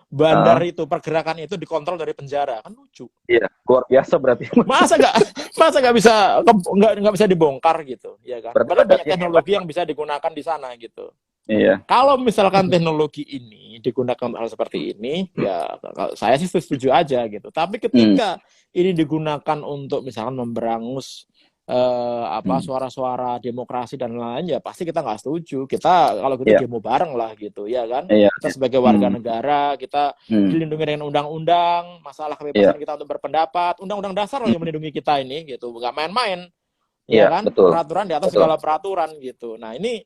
bandar itu, pergerakan itu dikontrol dari penjara. Kan lucu. Iya, luar biasa berarti. Masa nggak bisa dibongkar gitu, ya kan? Padahal banyak teknologi yang bisa digunakan di sana gitu. Iya. Kalau misalkan teknologi ini digunakan hal seperti ini, ya saya sih setuju aja gitu. Tapi ketika ini digunakan untuk misalkan memberangus suara-suara demokrasi dan lain-lain, ya pasti kita nggak setuju. Kita kalau kita demo bareng lah gitu, ya kan? Kita sebagai warga negara, kita dilindungi dengan undang-undang, masalah kebebasan kita untuk berpendapat, undang-undang dasar loh yang melindungi kita ini, gitu, nggak main-main, ya kan? Betul. Peraturan di atas segala peraturan, gitu. Nah ini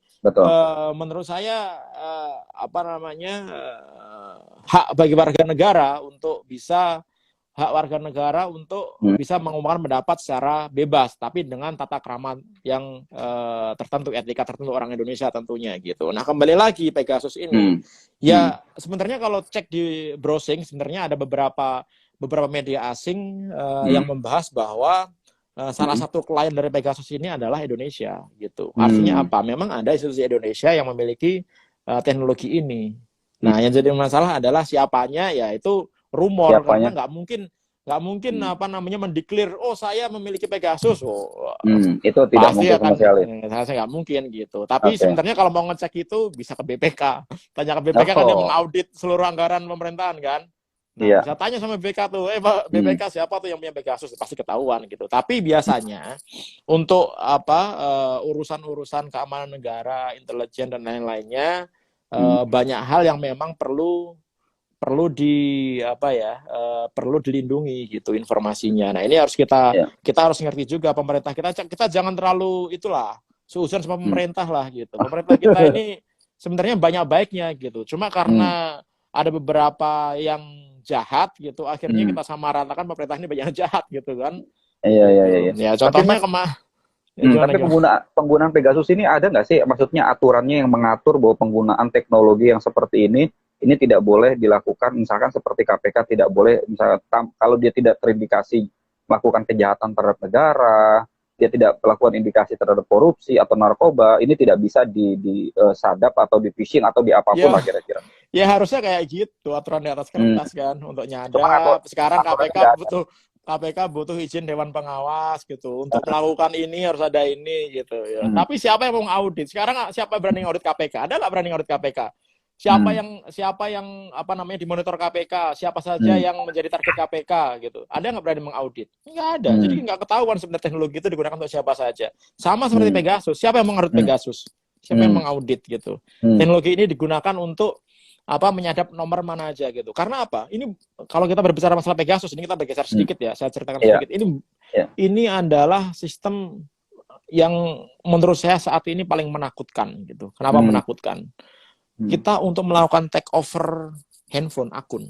menurut saya hak bagi warga negara untuk bisa bisa mengumumkan pendapat secara bebas, tapi dengan tata krama yang tertentu, etika tertentu orang Indonesia tentunya gitu. Nah kembali lagi Pegasus ini, sebenarnya kalau cek di browsing, sebenarnya ada beberapa media asing yang membahas bahwa salah satu klien dari Pegasus ini adalah Indonesia gitu. Artinya apa? Memang ada institusi Indonesia yang memiliki teknologi ini. Nah yang jadi masalah adalah siapanya, yaitu rumor, karena nggak mungkin mendeklir saya memiliki Pegasus, itu tidak mungkin sama sekali. Saya nggak mungkin gitu. Tapi sebenarnya kalau mau ngecek itu bisa ke BPK, tanya ke BPK kan dia mengaudit seluruh anggaran pemerintahan kan. Nah, bisa tanya sama BPK tuh, BPK siapa tuh yang punya Pegasus, pasti ketahuan gitu. Tapi biasanya untuk urusan-urusan keamanan negara, intelijen dan lain-lainnya, banyak hal yang memang perlu dilindungi gitu informasinya. Nah ini harus kita harus ngerti juga, pemerintah kita jangan terlalu suuzon sama pemerintah lah gitu. Pemerintah kita ini sebenarnya banyak baiknya gitu. Cuma karena ada beberapa yang jahat gitu, akhirnya kita samaratakan pemerintah ini banyak jahat gitu kan. Iya. Ya contohnya tapi penggunaan Pegasus ini ada nggak sih, maksudnya aturannya yang mengatur bahwa penggunaan teknologi yang seperti ini tidak boleh dilakukan, misalkan seperti KPK tidak boleh, misalkan kalau dia tidak terindikasi melakukan kejahatan terhadap negara, dia tidak melakukan indikasi terhadap korupsi atau narkoba, ini tidak bisa disadap atau di-phishing atau di apapun lah kira-kira. Ya harusnya kayak gitu, aturan di atas kertas kan, untuk nyadap. Sekarang KPK butuh izin Dewan Pengawas gitu, untuk melakukan ini harus ada ini gitu ya. Tapi siapa yang mau ngaudit? Sekarang siapa berani ngaudit KPK? Ada nggak berani ngaudit KPK? Siapa yang dimonitor KPK? Siapa saja yang menjadi target KPK gitu? Ada nggak berani mengaudit? Nggak ada. Jadi nggak ketahuan sebenarnya teknologi itu digunakan untuk siapa saja. Sama seperti Pegasus. Siapa yang mengaudit Pegasus? Siapa yang mengaudit gitu? Teknologi ini digunakan untuk menyadap nomor mana aja gitu. Karena apa? Ini kalau kita berbicara masalah Pegasus, ini kita bergeser sedikit ya. Saya ceritakan sedikit. Ini adalah sistem yang menurut saya saat ini paling menakutkan gitu. Kenapa menakutkan? Kita untuk melakukan take over handphone akun,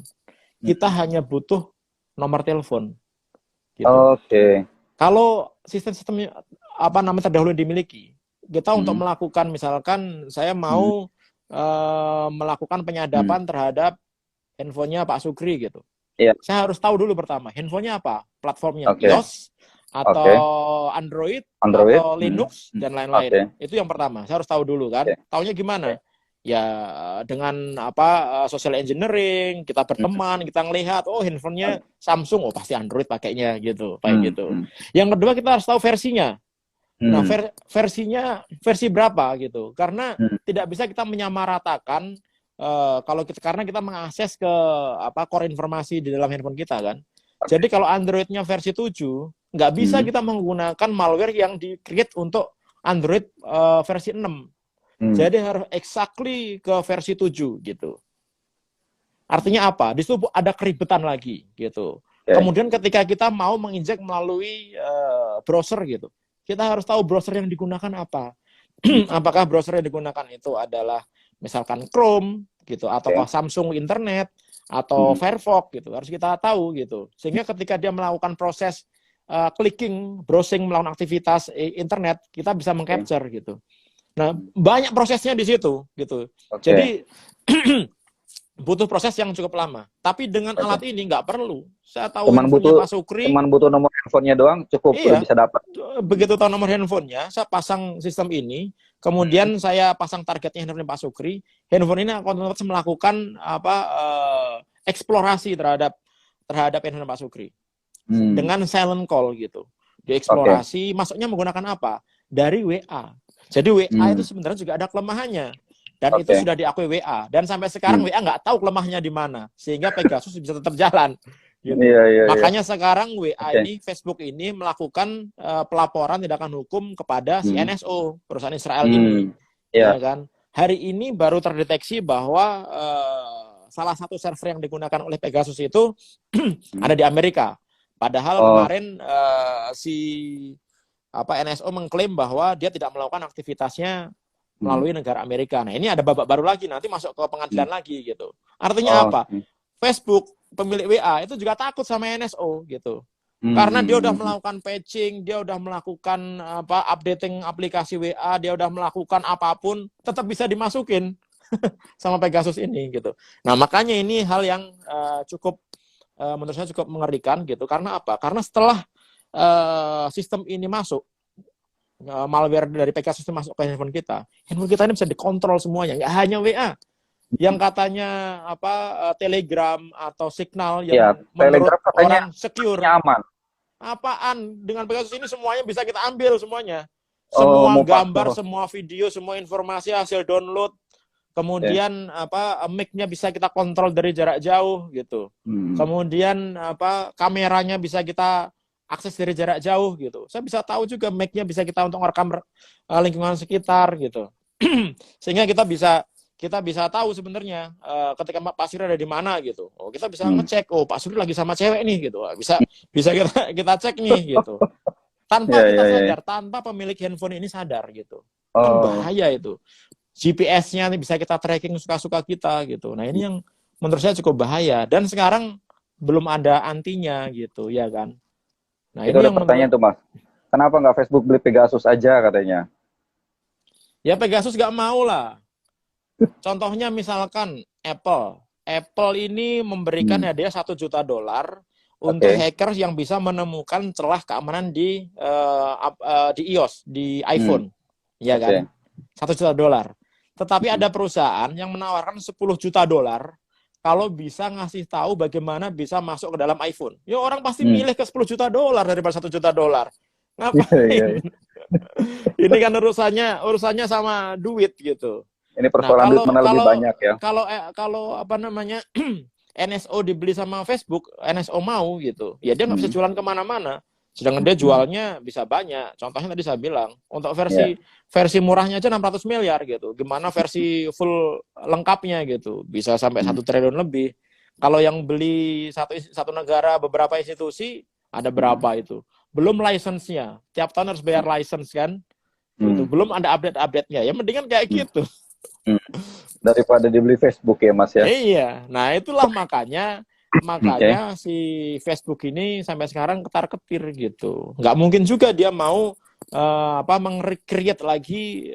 kita hanya butuh nomor telepon. Gitu. Kalau sistem-sistem terdahulu dimiliki, kita untuk melakukan, misalkan saya mau melakukan penyadapan terhadap handphonenya Pak Sukri gitu. Saya harus tahu dulu pertama, handphonenya apa, platformnya iOS atau Android atau Linux dan lain-lain. Itu yang pertama, saya harus tahu dulu kan. Taunya gimana? Ya dengan social engineering, kita berteman, kita ngelihat handphonenya Samsung, pasti Android pakainya gitu, kayak gitu. Yang kedua kita harus tahu versinya. Nah, versinya versi berapa gitu. Karena tidak bisa kita menyamaratakan karena kita mengakses ke core informasi di dalam handphone kita kan. Jadi kalau Androidnya versi 7, nggak bisa kita menggunakan malware yang di-create untuk Android versi 6. Jadi harus exactly ke versi 7 gitu. Artinya apa? Di situ ada keribetan lagi gitu. Kemudian ketika kita mau menginjek melalui browser gitu, kita harus tahu browser yang digunakan apa. Apakah browser yang digunakan itu adalah misalkan Chrome gitu, atau Samsung Internet atau Firefox gitu. Harus kita tahu gitu. Sehingga ketika dia melakukan proses clicking, browsing, melakukan aktivitas internet, kita bisa mengcapture gitu. Nah, banyak prosesnya di situ gitu. Jadi butuh proses yang cukup lama. Tapi dengan alat ini nggak perlu. Saya tahu Pak Sukri. Cuman butuh nomor handphonenya doang cukup bisa dapat. Begitu tahu nomor handphonenya, saya pasang sistem ini. Kemudian saya pasang targetnya handphone Pak Sukri. Handphone ini akan melakukan eksplorasi terhadap handphone Pak Sukri dengan silent call gitu. Dieksplorasi, masuknya menggunakan apa? Dari WA. Jadi WA itu sebenarnya juga ada kelemahannya. Dan itu sudah diakui WA. Dan sampai sekarang WA nggak tahu kelemahannya di mana. Sehingga Pegasus bisa tetap jalan. Gitu. Makanya sekarang WA ini, Facebook ini melakukan pelaporan tindakan hukum kepada si NSO, perusahaan Israel ini. Ya kan? Hari ini baru terdeteksi bahwa salah satu server yang digunakan oleh Pegasus itu ada di Amerika. Padahal kemarin si NSO mengklaim bahwa dia tidak melakukan aktivitasnya melalui negara Amerika. Nah, ini ada babak baru lagi, nanti masuk ke pengadilan lagi gitu. Artinya apa? Facebook, pemilik WA itu juga takut sama NSO gitu. Karena dia udah melakukan patching, dia udah melakukan updating aplikasi WA, dia udah melakukan apapun, tetap bisa dimasukin sama Pegasus ini gitu. Nah, makanya ini hal yang cukup menurut saya cukup mengerikan gitu. Karena apa? Karena setelah sistem ini masuk, malware dari Pegasus itu masuk ke handphone kita ini bisa dikontrol semuanya, nggak hanya WA. Yang katanya Telegram atau Signal yang menurut orang secure, aman. Apaan? Dengan Pegasus ini semuanya bisa kita ambil semuanya. Semua gambar, semua video, semua informasi hasil download. Kemudian mic-nya bisa kita kontrol dari jarak jauh gitu. Kemudian kameranya bisa kita akses dari jarak jauh gitu. Saya bisa tahu juga mic-nya bisa kita untuk merekam lingkungan sekitar gitu. Sehingga kita bisa tahu sebenarnya ketika Pak Suri ada di mana gitu. Kita bisa ngecek, Pak Suri lagi sama cewek nih gitu. Bisa kita cek nih gitu. Tanpa kita sadar, tanpa pemilik handphone ini sadar gitu. Kan bahaya itu. GPS-nya bisa kita tracking suka-suka kita gitu. Nah, ini yang menurut saya cukup bahaya dan sekarang belum ada antinya gitu, ya kan. Nah, itu ada pertanyaan tuh, Mas. Kenapa nggak Facebook beli Pegasus aja katanya? Ya Pegasus nggak mau lah. Contohnya misalkan Apple ini memberikan hadiah $1 juta untuk hackers yang bisa menemukan celah keamanan di iOS, di iPhone, ya kan, $1 juta. Tetapi ada perusahaan yang menawarkan $10 juta kalau bisa ngasih tahu bagaimana bisa masuk ke dalam iPhone. Ya orang pasti milih ke $10 juta daripada $1 juta. Ngapain? Ini kan urusannya sama duit gitu. Ini persoalan duit mana lebih banyak ya. Kalau NSO dibeli sama Facebook, NSO mau gitu. Ya dia nggak bisa jualan kemana-mana. Sedangkan dia jualnya bisa banyak. Contohnya tadi saya bilang, untuk versi murahnya aja 600 miliar gitu. Gimana versi full lengkapnya gitu. Bisa sampai 1 triliun lebih. Kalau yang beli satu negara beberapa institusi, ada berapa itu. Belum license-nya. Tiap tahun harus bayar license kan. Gitu. Belum ada update-update-nya. Ya mendingan kayak gitu. Daripada dibeli Facebook ya Mas ya. Iya. Nah itulah makanya si Facebook ini sampai sekarang ketar-ketir gitu. Nggak mungkin juga dia mau meng-create lagi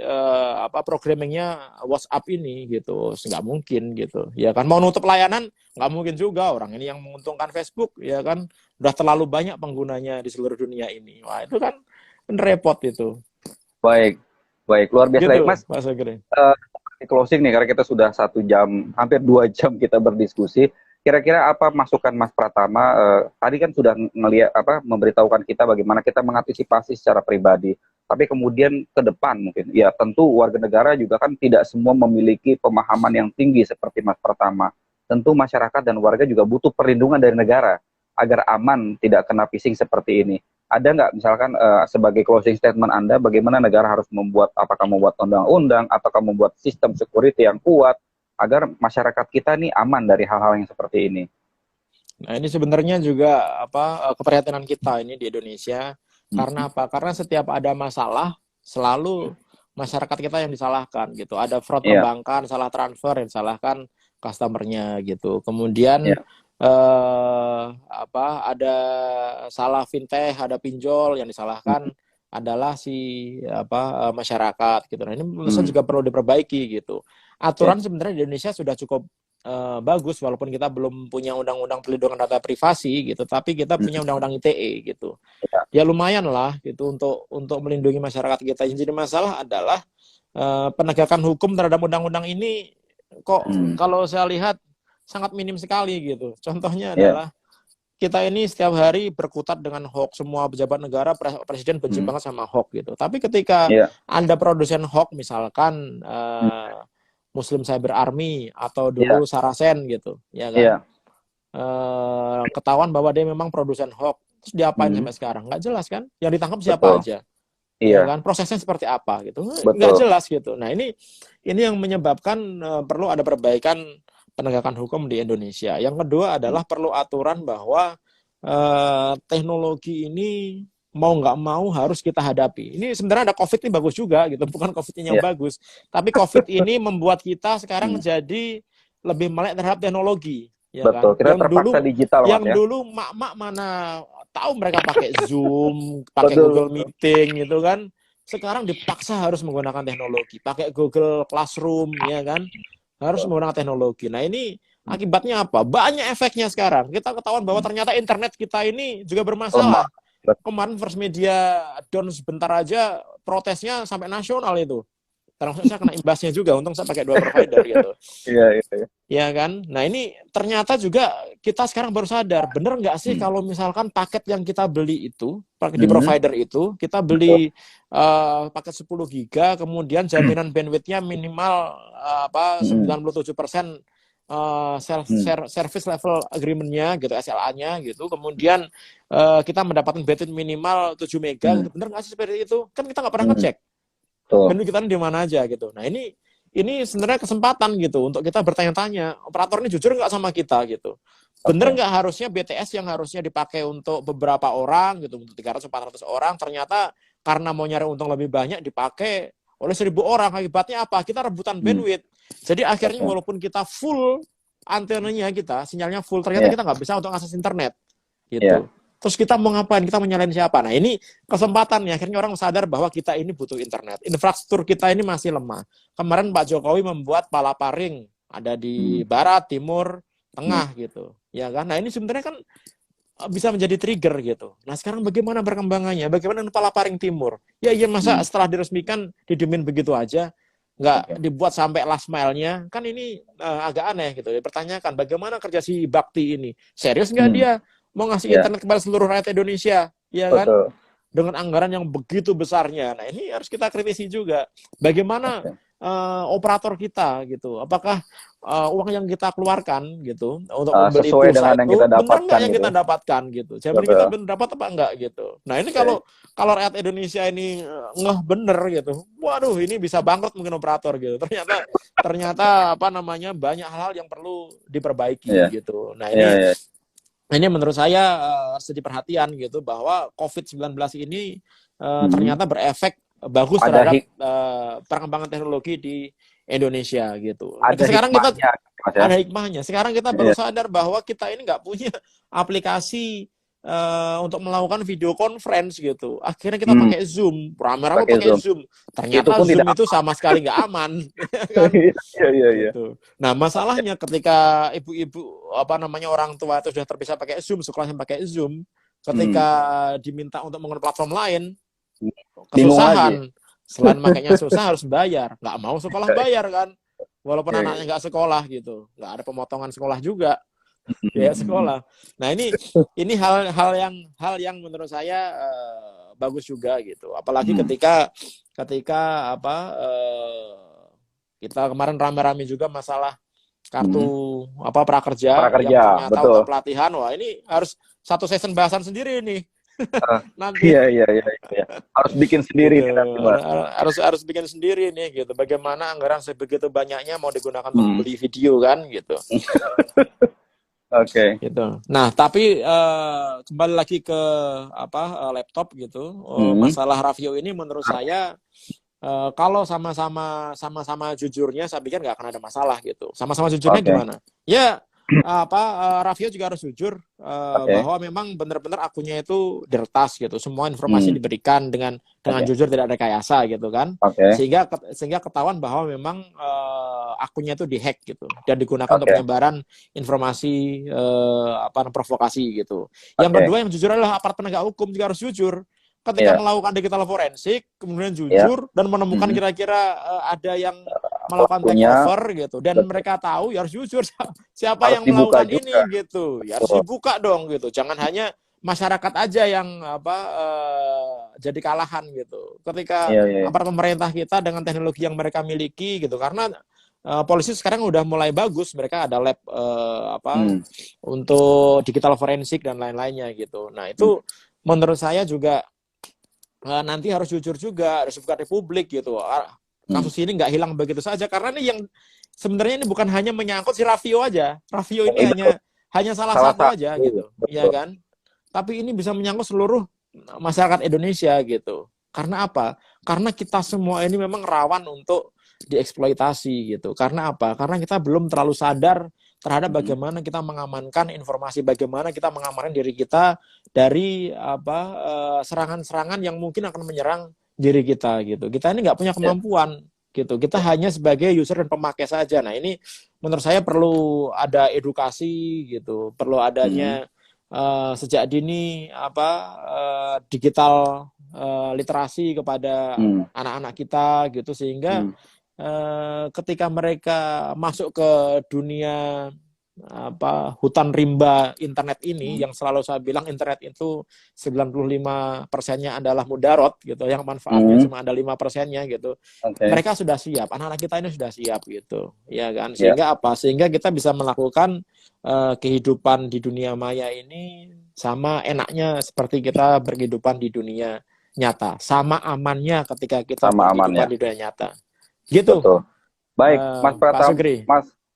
programmingnya WhatsApp ini gitu. Nggak mungkin gitu. Ya kan mau nutup layanan nggak mungkin juga. Orang ini yang menguntungkan Facebook ya kan udah terlalu banyak penggunanya di seluruh dunia ini. Wah itu kan repot itu. Baik luar biasa gitu, Mas. Closing nih karena kita sudah 1 jam, hampir 2 jam kita berdiskusi. Kira-kira apa masukan Mas Pratama? Tadi kan sudah memberitahukan kita bagaimana kita mengantisipasi secara pribadi. Tapi kemudian ke depan mungkin, ya tentu warga negara juga kan tidak semua memiliki pemahaman yang tinggi seperti Mas Pratama. Tentu masyarakat dan warga juga butuh perlindungan dari negara agar aman tidak kena phishing seperti ini. Ada nggak misalkan sebagai closing statement Anda, bagaimana negara harus apakah membuat undang-undang, ataukah membuat sistem security yang kuat, agar masyarakat kita nih aman dari hal-hal yang seperti ini? Nah ini sebenarnya juga keprihatinan kita ini di Indonesia. Karena apa? Karena setiap ada masalah, selalu masyarakat kita yang disalahkan gitu. Ada fraud perbankan, salah transfer, yang disalahkan customernya gitu. Kemudian ada salah fintech, ada pinjol, yang disalahkan adalah masyarakat gitu. Nah ini menurut saya juga perlu diperbaiki gitu. Aturan sebenarnya di Indonesia sudah cukup bagus, walaupun kita belum punya undang-undang perlindungan data privasi gitu, tapi kita punya undang-undang ITE gitu. Ya lumayan lah gitu untuk melindungi masyarakat kita. Yang jadi masalah adalah penegakan hukum terhadap undang-undang ini kok kalau saya lihat sangat minim sekali gitu. Contohnya adalah kita ini setiap hari berkutat dengan hoax. Semua pejabat negara, presiden benci banget sama hoax gitu. Tapi ketika Anda produsen hoax, misalkan Muslim Cyber Army atau dulu Sarasen gitu, ya kan? ketahuan bahwa dia memang produsen hoax, terus diapain sampai sekarang? Nggak jelas kan? Yang ditangkap siapa Betul. aja? Iya. Ya kan? Prosesnya seperti apa gitu? Betul. Nggak jelas gitu. Nah ini yang menyebabkan perlu ada perbaikan penegakan hukum di Indonesia. Yang kedua adalah perlu aturan bahwa teknologi ini mau nggak mau harus kita hadapi. Ini sebenarnya ada COVID ini bagus juga gitu, bukan COVID-nya yang bagus, tapi COVID ini membuat kita sekarang jadi lebih melek terhadap teknologi. Ya betul, kan? kita terpaksa digital, yang ya. dulu mak-mak mana tahu mereka pakai Zoom, pakai Google Meeting gitu kan. Sekarang dipaksa harus menggunakan teknologi, pakai Google Classroom, ya kan? Harus menggunakan teknologi. Nah ini akibatnya apa? Banyak efeknya sekarang. Kita ketahuan bahwa ternyata internet kita ini juga bermasalah. Kemarin First Media down sebentar aja, protesnya sampai nasional itu. Termasuk saya kena imbasnya juga, untung saya pakai 2 provider gitu. Iya. Ya kan? Nah ini ternyata juga kita sekarang baru sadar, bener nggak sih kalau misalkan paket yang kita beli itu, di provider itu, kita beli paket 10 giga, kemudian jaminan bandwidth-nya minimal 97% service level agreement-nya gitu, SLA-nya gitu. Kemudian kita mendapatkan bandwidth minimal 7 mega, gitu. Bener nggak sih seperti itu? Kan kita nggak pernah ngecek. Bandwidth kita di mana aja gitu. Nah ini sebenarnya kesempatan gitu untuk kita bertanya-tanya, operator ini jujur nggak sama kita gitu. Bener nggak harusnya BTS yang harusnya dipakai untuk beberapa orang gitu, untuk 300-400 orang, ternyata karena mau nyari untung lebih banyak dipakai oleh 1000 orang. Akibatnya apa? Kita rebutan bandwidth. Jadi akhirnya walaupun kita full antenanya kita, sinyalnya full, ternyata kita nggak bisa untuk akses internet gitu. Terus kita mau ngapain? Kita menyalahin siapa? Nah ini kesempatan nih, akhirnya orang sadar bahwa kita ini butuh internet. Infrastruktur kita ini masih lemah. Kemarin Pak Jokowi membuat palaparing, ada di barat, timur, tengah gitu. Ya kan? Nah ini sebenarnya kan bisa menjadi trigger gitu. Nah sekarang bagaimana perkembangannya? Bagaimana palaparing timur? Ya masa setelah diresmikan didiemin begitu aja? Nggak dibuat sampai last mile-nya? Kan ini agak aneh gitu. Dipertanyakan bagaimana kerja si Bakti ini? Serius nggak dia mau ngasih internet kepada seluruh rakyat Indonesia, ya kan? Dengan anggaran yang begitu besarnya. Nah ini harus kita kritisi juga. Bagaimana operator kita gitu? Apakah uang yang kita keluarkan gitu untuk membeli sesuai pulsa dengan yang kita dapatkan, benar nggak yang kita dapatkan gitu? Jaminan kita benar dapat apa enggak gitu? Nah ini kalau rakyat Indonesia ini ngeh bener gitu, waduh ini bisa bangkrut mungkin operator gitu. Ternyata banyak hal yang perlu diperbaiki gitu. Nah ini menurut saya harus jadi perhatian gitu bahwa COVID-19 ini ternyata berefek bagus terhadap perkembangan teknologi di Indonesia gitu. Sekarang kita ada hikmahnya. Sekarang kita baru sadar bahwa kita ini nggak punya aplikasi untuk melakukan video conference gitu. Akhirnya kita pakai Zoom, rame-rame pakai Zoom. Ternyata Zoom itu sama sekali nggak aman. Kan? Gitu. Nah masalahnya ketika ibu-ibu orang tua itu sudah terbiasa pakai Zoom, sekolahnya pakai Zoom, ketika diminta untuk menggunakan platform lain, kesusahan. Selain makanya susah harus bayar, nggak mau sekolah bayar kan, walaupun anaknya nggak sekolah gitu, nggak ada pemotongan sekolah juga. Ya sekolah. Nah ini hal yang menurut saya bagus juga gitu. Apalagi ketika kita kemarin rame-rame juga masalah kartu prakerja yang ternyata untuk pelatihan. Wah ini harus satu season bahasan sendiri nih. Nanti iya. Harus bikin sendiri gitu. nih, harus bikin sendiri nih gitu. Bagaimana anggaran sebegitu banyaknya mau digunakan untuk beli video kan gitu. Gitu. Nah, tapi kembali lagi ke laptop gitu. Masalah Ravio ini menurut saya kalau sama-sama jujurnya saya pikir nggak akan ada masalah gitu. Sama-sama jujurnya gimana? Ya Ravio juga harus jujur bahwa memang benar-benar akunnya itu diretas gitu. Semua informasi diberikan dengan jujur, tidak ada rekayasa gitu kan. Sehingga ketahuan bahwa memang akunnya itu dihack gitu dan digunakan untuk penyebaran informasi provokasi gitu. Yang kedua yang jujur adalah aparat penegak hukum juga harus jujur. Ketika melakukan digital forensik, kemudian jujur dan menemukan kira-kira ada yang melakukan takeover gitu, dan mereka tahu ya harus jujur siapa harus yang melakukan ini gitu, ya harus dibuka dong gitu. Jangan hanya masyarakat aja yang jadi kalahan gitu. Ketika aparat pemerintah kita dengan teknologi yang mereka miliki gitu, karena polisi sekarang udah mulai bagus, mereka ada lab untuk digital forensik dan lain-lainnya gitu. Nah itu menurut saya juga nanti harus jujur juga, harus buka republik gitu. Kasus ini nggak hilang begitu saja, karena ini yang sebenarnya ini bukan hanya menyangkut si Raffio aja. Raffio ini hanya salah satu aja gitu, ya kan? Tapi ini bisa menyangkut seluruh masyarakat Indonesia gitu. Karena apa? Karena kita semua ini memang rawan untuk dieksploitasi gitu. Karena apa? Karena kita belum terlalu sadar terhadap bagaimana kita mengamankan informasi, bagaimana kita mengamankan diri kita dari serangan-serangan yang mungkin akan menyerang diri kita gitu. Kita ini nggak punya kemampuan gitu. Kita hanya sebagai user dan pemakai saja. Nah ini menurut saya perlu ada edukasi gitu, perlu adanya sejak dini digital literasi kepada anak-anak kita gitu, sehingga ketika mereka masuk ke dunia hutan rimba internet ini, yang selalu saya bilang internet itu 95%-nya adalah mudarat gitu, yang manfaatnya cuma ada 5%-nya gitu. Mereka sudah siap, anak-anak kita ini sudah siap gitu, ya kan? Sehingga sehingga kita bisa melakukan kehidupan di dunia maya ini sama enaknya seperti kita berkehidupan di dunia nyata, sama amannya ketika kita berkehidupan di dunia nyata. Gitu. Betul. Baik,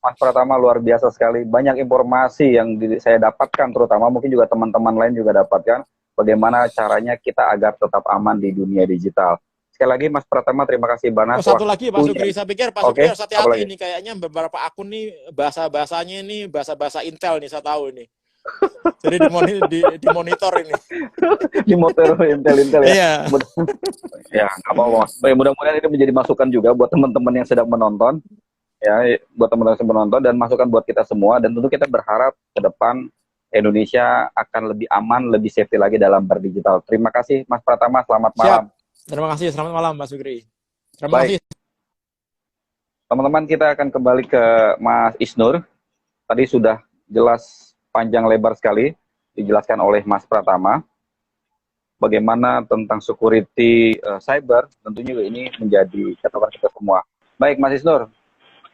Mas Pratama luar biasa sekali. Banyak informasi yang saya dapatkan, terutama mungkin juga teman-teman lain juga dapatkan, bagaimana caranya kita agar tetap aman di dunia digital. Sekali lagi Mas Pratama, terima kasih banyak. Satu lagi Pak Sugri, saya pikir Pak Sugri harus hati-hati ini, kayaknya beberapa akun nih bahasa-bahasanya ini bahasa-bahasa Intel nih, saya tahu ini. Jadi dimonitor ini. Dimonitor Intel ya. Iya. Ya, nggak apa-apa. Mudah-mudahan ini menjadi masukan juga buat teman-teman yang sedang menonton. Ya, buat teman-teman yang menonton, dan masukan buat kita semua. Dan tentu kita berharap ke depan Indonesia akan lebih aman, lebih safety lagi dalam berdigital. Terima kasih Mas Pratama, selamat malam. Terima kasih, selamat malam Mas Sugri. Terima kasih. Teman-teman, kita akan kembali ke Mas Isnur. Tadi sudah jelas panjang lebar sekali dijelaskan oleh Mas Pratama bagaimana tentang security cyber, tentunya ini menjadi catatan kita semua. Baik Mas Isnur,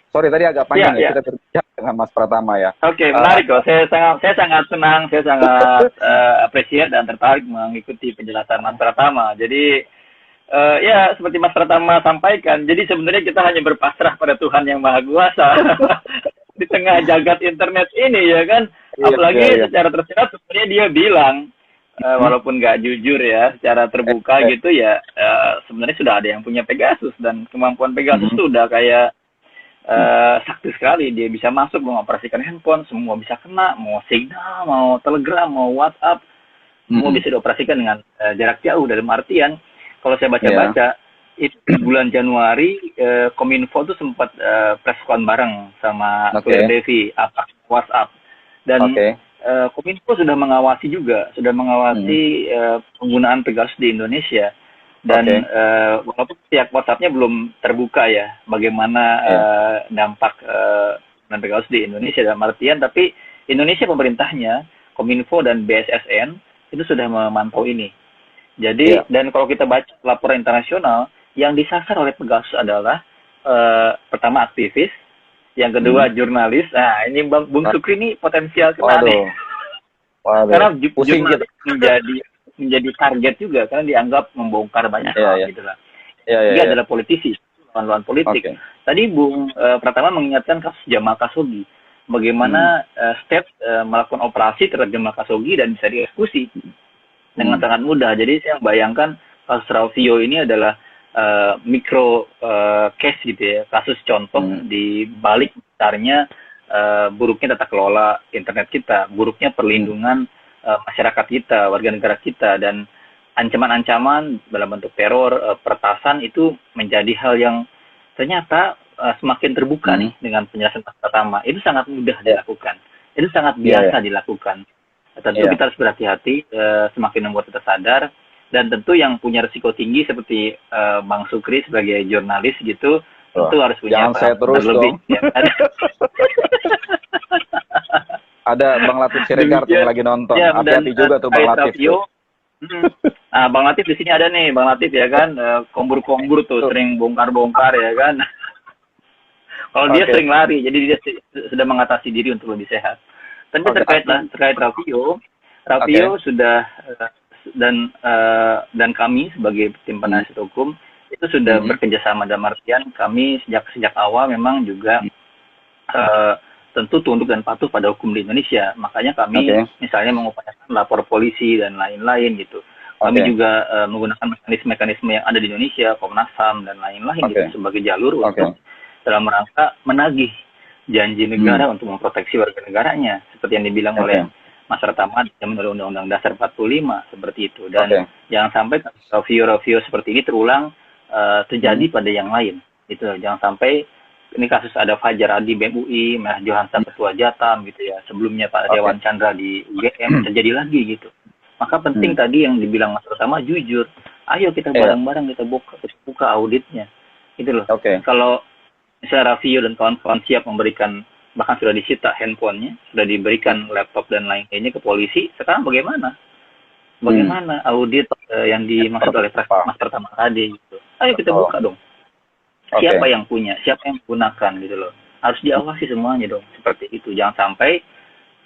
sorry tadi agak panjang kita berbicara dengan Mas Pratama ya. Oke, menarik kok. Saya sangat senang, saya sangat appreciate dan tertarik mengikuti penjelasan Mas Pratama. Jadi ya seperti Mas Pratama sampaikan, jadi sebenarnya kita hanya berpasrah pada Tuhan yang Maha Kuasa di tengah jagat internet ini, ya kan? Apalagi secara tersirat sebenarnya dia bilang, walaupun nggak jujur ya, secara terbuka gitu ya, sebenarnya sudah ada yang punya Pegasus, dan kemampuan Pegasus itu udah kayak sakti sekali. Dia bisa masuk mengoperasikan handphone, semua bisa kena, mau Signal, mau Telegram, mau WhatsApp, semua bisa dioperasikan dengan jarak jauh. Dalam artian, kalau saya baca-baca, itu bulan Januari, Kominfo tuh sempat press con bareng sama Claire Devi, WhatsApp. Dan Kominfo sudah mengawasi juga, penggunaan Pegasus di Indonesia. Dan walaupun pihak WhatsApp-nya belum terbuka ya, bagaimana dampak Pegasus di Indonesia dalam artian, tapi Indonesia pemerintahnya, Kominfo dan BSSN itu sudah memantau ini. Jadi, dan kalau kita baca laporan internasional, yang disasar oleh Pegasus adalah pertama aktivis, yang kedua jurnalis. Nah, ini Bung Sukri ini potensial kena nih. Karena jurnalis menjadi target juga, karena dianggap membongkar banyak hal gitu lah. Dia adalah politisi, lawan politik. Tadi Bung Pratama mengingatkan kasus Jamal Khashoggi, bagaimana State melakukan operasi terhadap Jamal Khashoggi dan bisa dieksekusi dengan sangat mudah. Jadi saya bayangkan kasus Raffio ini adalah mikro case gitu ya, kasus contoh di balik besarnya buruknya tata kelola internet kita, buruknya perlindungan masyarakat kita, warga negara kita, dan ancaman-ancaman dalam bentuk teror, peretasan itu menjadi hal yang ternyata semakin terbuka nih dengan penjelasan Mas Pratama. Itu sangat mudah dilakukan, itu sangat biasa dilakukan. Tentu kita harus berhati-hati, semakin membuat kita sadar. Dan tentu yang punya risiko tinggi seperti Bang Sukri sebagai jurnalis gitu, tentu harus punya jangan saya terus lebih. Ya. Ada Bang Latif Siregar yang lagi nonton. Hati-hati juga tuh Bang Latif. Nah, Bang Latif di sini ada nih, Bang Latif ya kan, kombur-kombur tuh sering bongkar-bongkar ya kan. Kalau dia sering lari, jadi dia sudah mengatasi diri untuk lebih sehat. Tapi terkait Raffio sudah dan kami sebagai tim penasihat hukum itu sudah bekerjasama, dalam artian kami sejak awal memang juga tentu tunduk dan patuh pada hukum di Indonesia. Makanya kami misalnya mengupayakan lapor polisi dan lain-lain gitu. Kami juga menggunakan mekanisme yang ada di Indonesia, Komnas HAM dan lain-lain gitu sebagai jalur untuk dalam rangka menagih janji negara untuk memproteksi warga negaranya, seperti yang dibilang oleh Mas Pratama dalam Undang-Undang Dasar 45 seperti itu. Dan jangan sampai review seperti ini terulang terjadi pada yang lain. Itu jangan sampai ini kasus ada Fajar Adi BEM UI, Mas Johansa Ketua Jatam gitu ya. Sebelumnya Pak Dewan Chandra di UGM terjadi lagi gitu. Maka penting tadi yang dibilang Mas Pratama jujur. Ayo kita bareng-bareng kita buka auditnya. Itu loh. Kalau misalnya Raffio dan kawan-kawan siap memberikan, bahkan sudah disita handphonenya, sudah diberikan laptop dan lain-lainnya ke polisi, sekarang bagaimana? Bagaimana audit yang dimaksud oleh Mas Pratama tadi gitu. Ayo kita buka dong. Siapa yang punya, siapa yang menggunakan gitu loh. Harus diawasi semuanya dong, seperti itu. Jangan sampai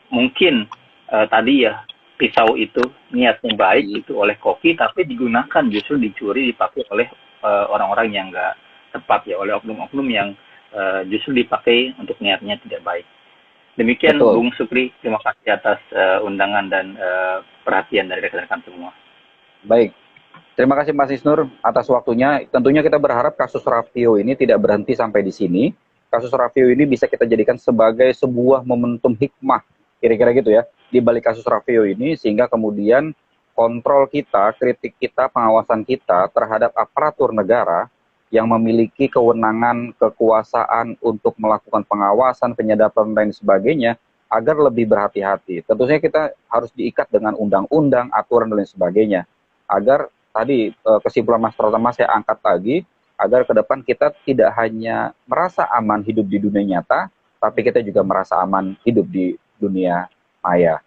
mungkin tadi ya pisau itu niatnya baik itu oleh koki, tapi digunakan justru dicuri, dipakai oleh orang-orang yang enggak tepat ya, oleh oknum-oknum yang justru dipakai untuk niatnya tidak baik. Demikian Bung Supri, terima kasih atas undangan dan perhatian dari rekan-rekan semua. Baik, terima kasih Mas Isnur atas waktunya. Tentunya kita berharap kasus Raffio ini tidak berhenti sampai di sini. Kasus Raffio ini bisa kita jadikan sebagai sebuah momentum hikmah, kira-kira gitu ya, di balik kasus Raffio ini, sehingga kemudian kontrol kita, kritik kita, pengawasan kita terhadap aparatur negara yang memiliki kewenangan, kekuasaan untuk melakukan pengawasan, penyadapan, dan sebagainya, agar lebih berhati-hati. Tentunya kita harus diikat dengan undang-undang, aturan, dan lain sebagainya. Agar tadi kesimpulan Mas Pratama saya angkat lagi, agar ke depan kita tidak hanya merasa aman hidup di dunia nyata, tapi kita juga merasa aman hidup di dunia maya.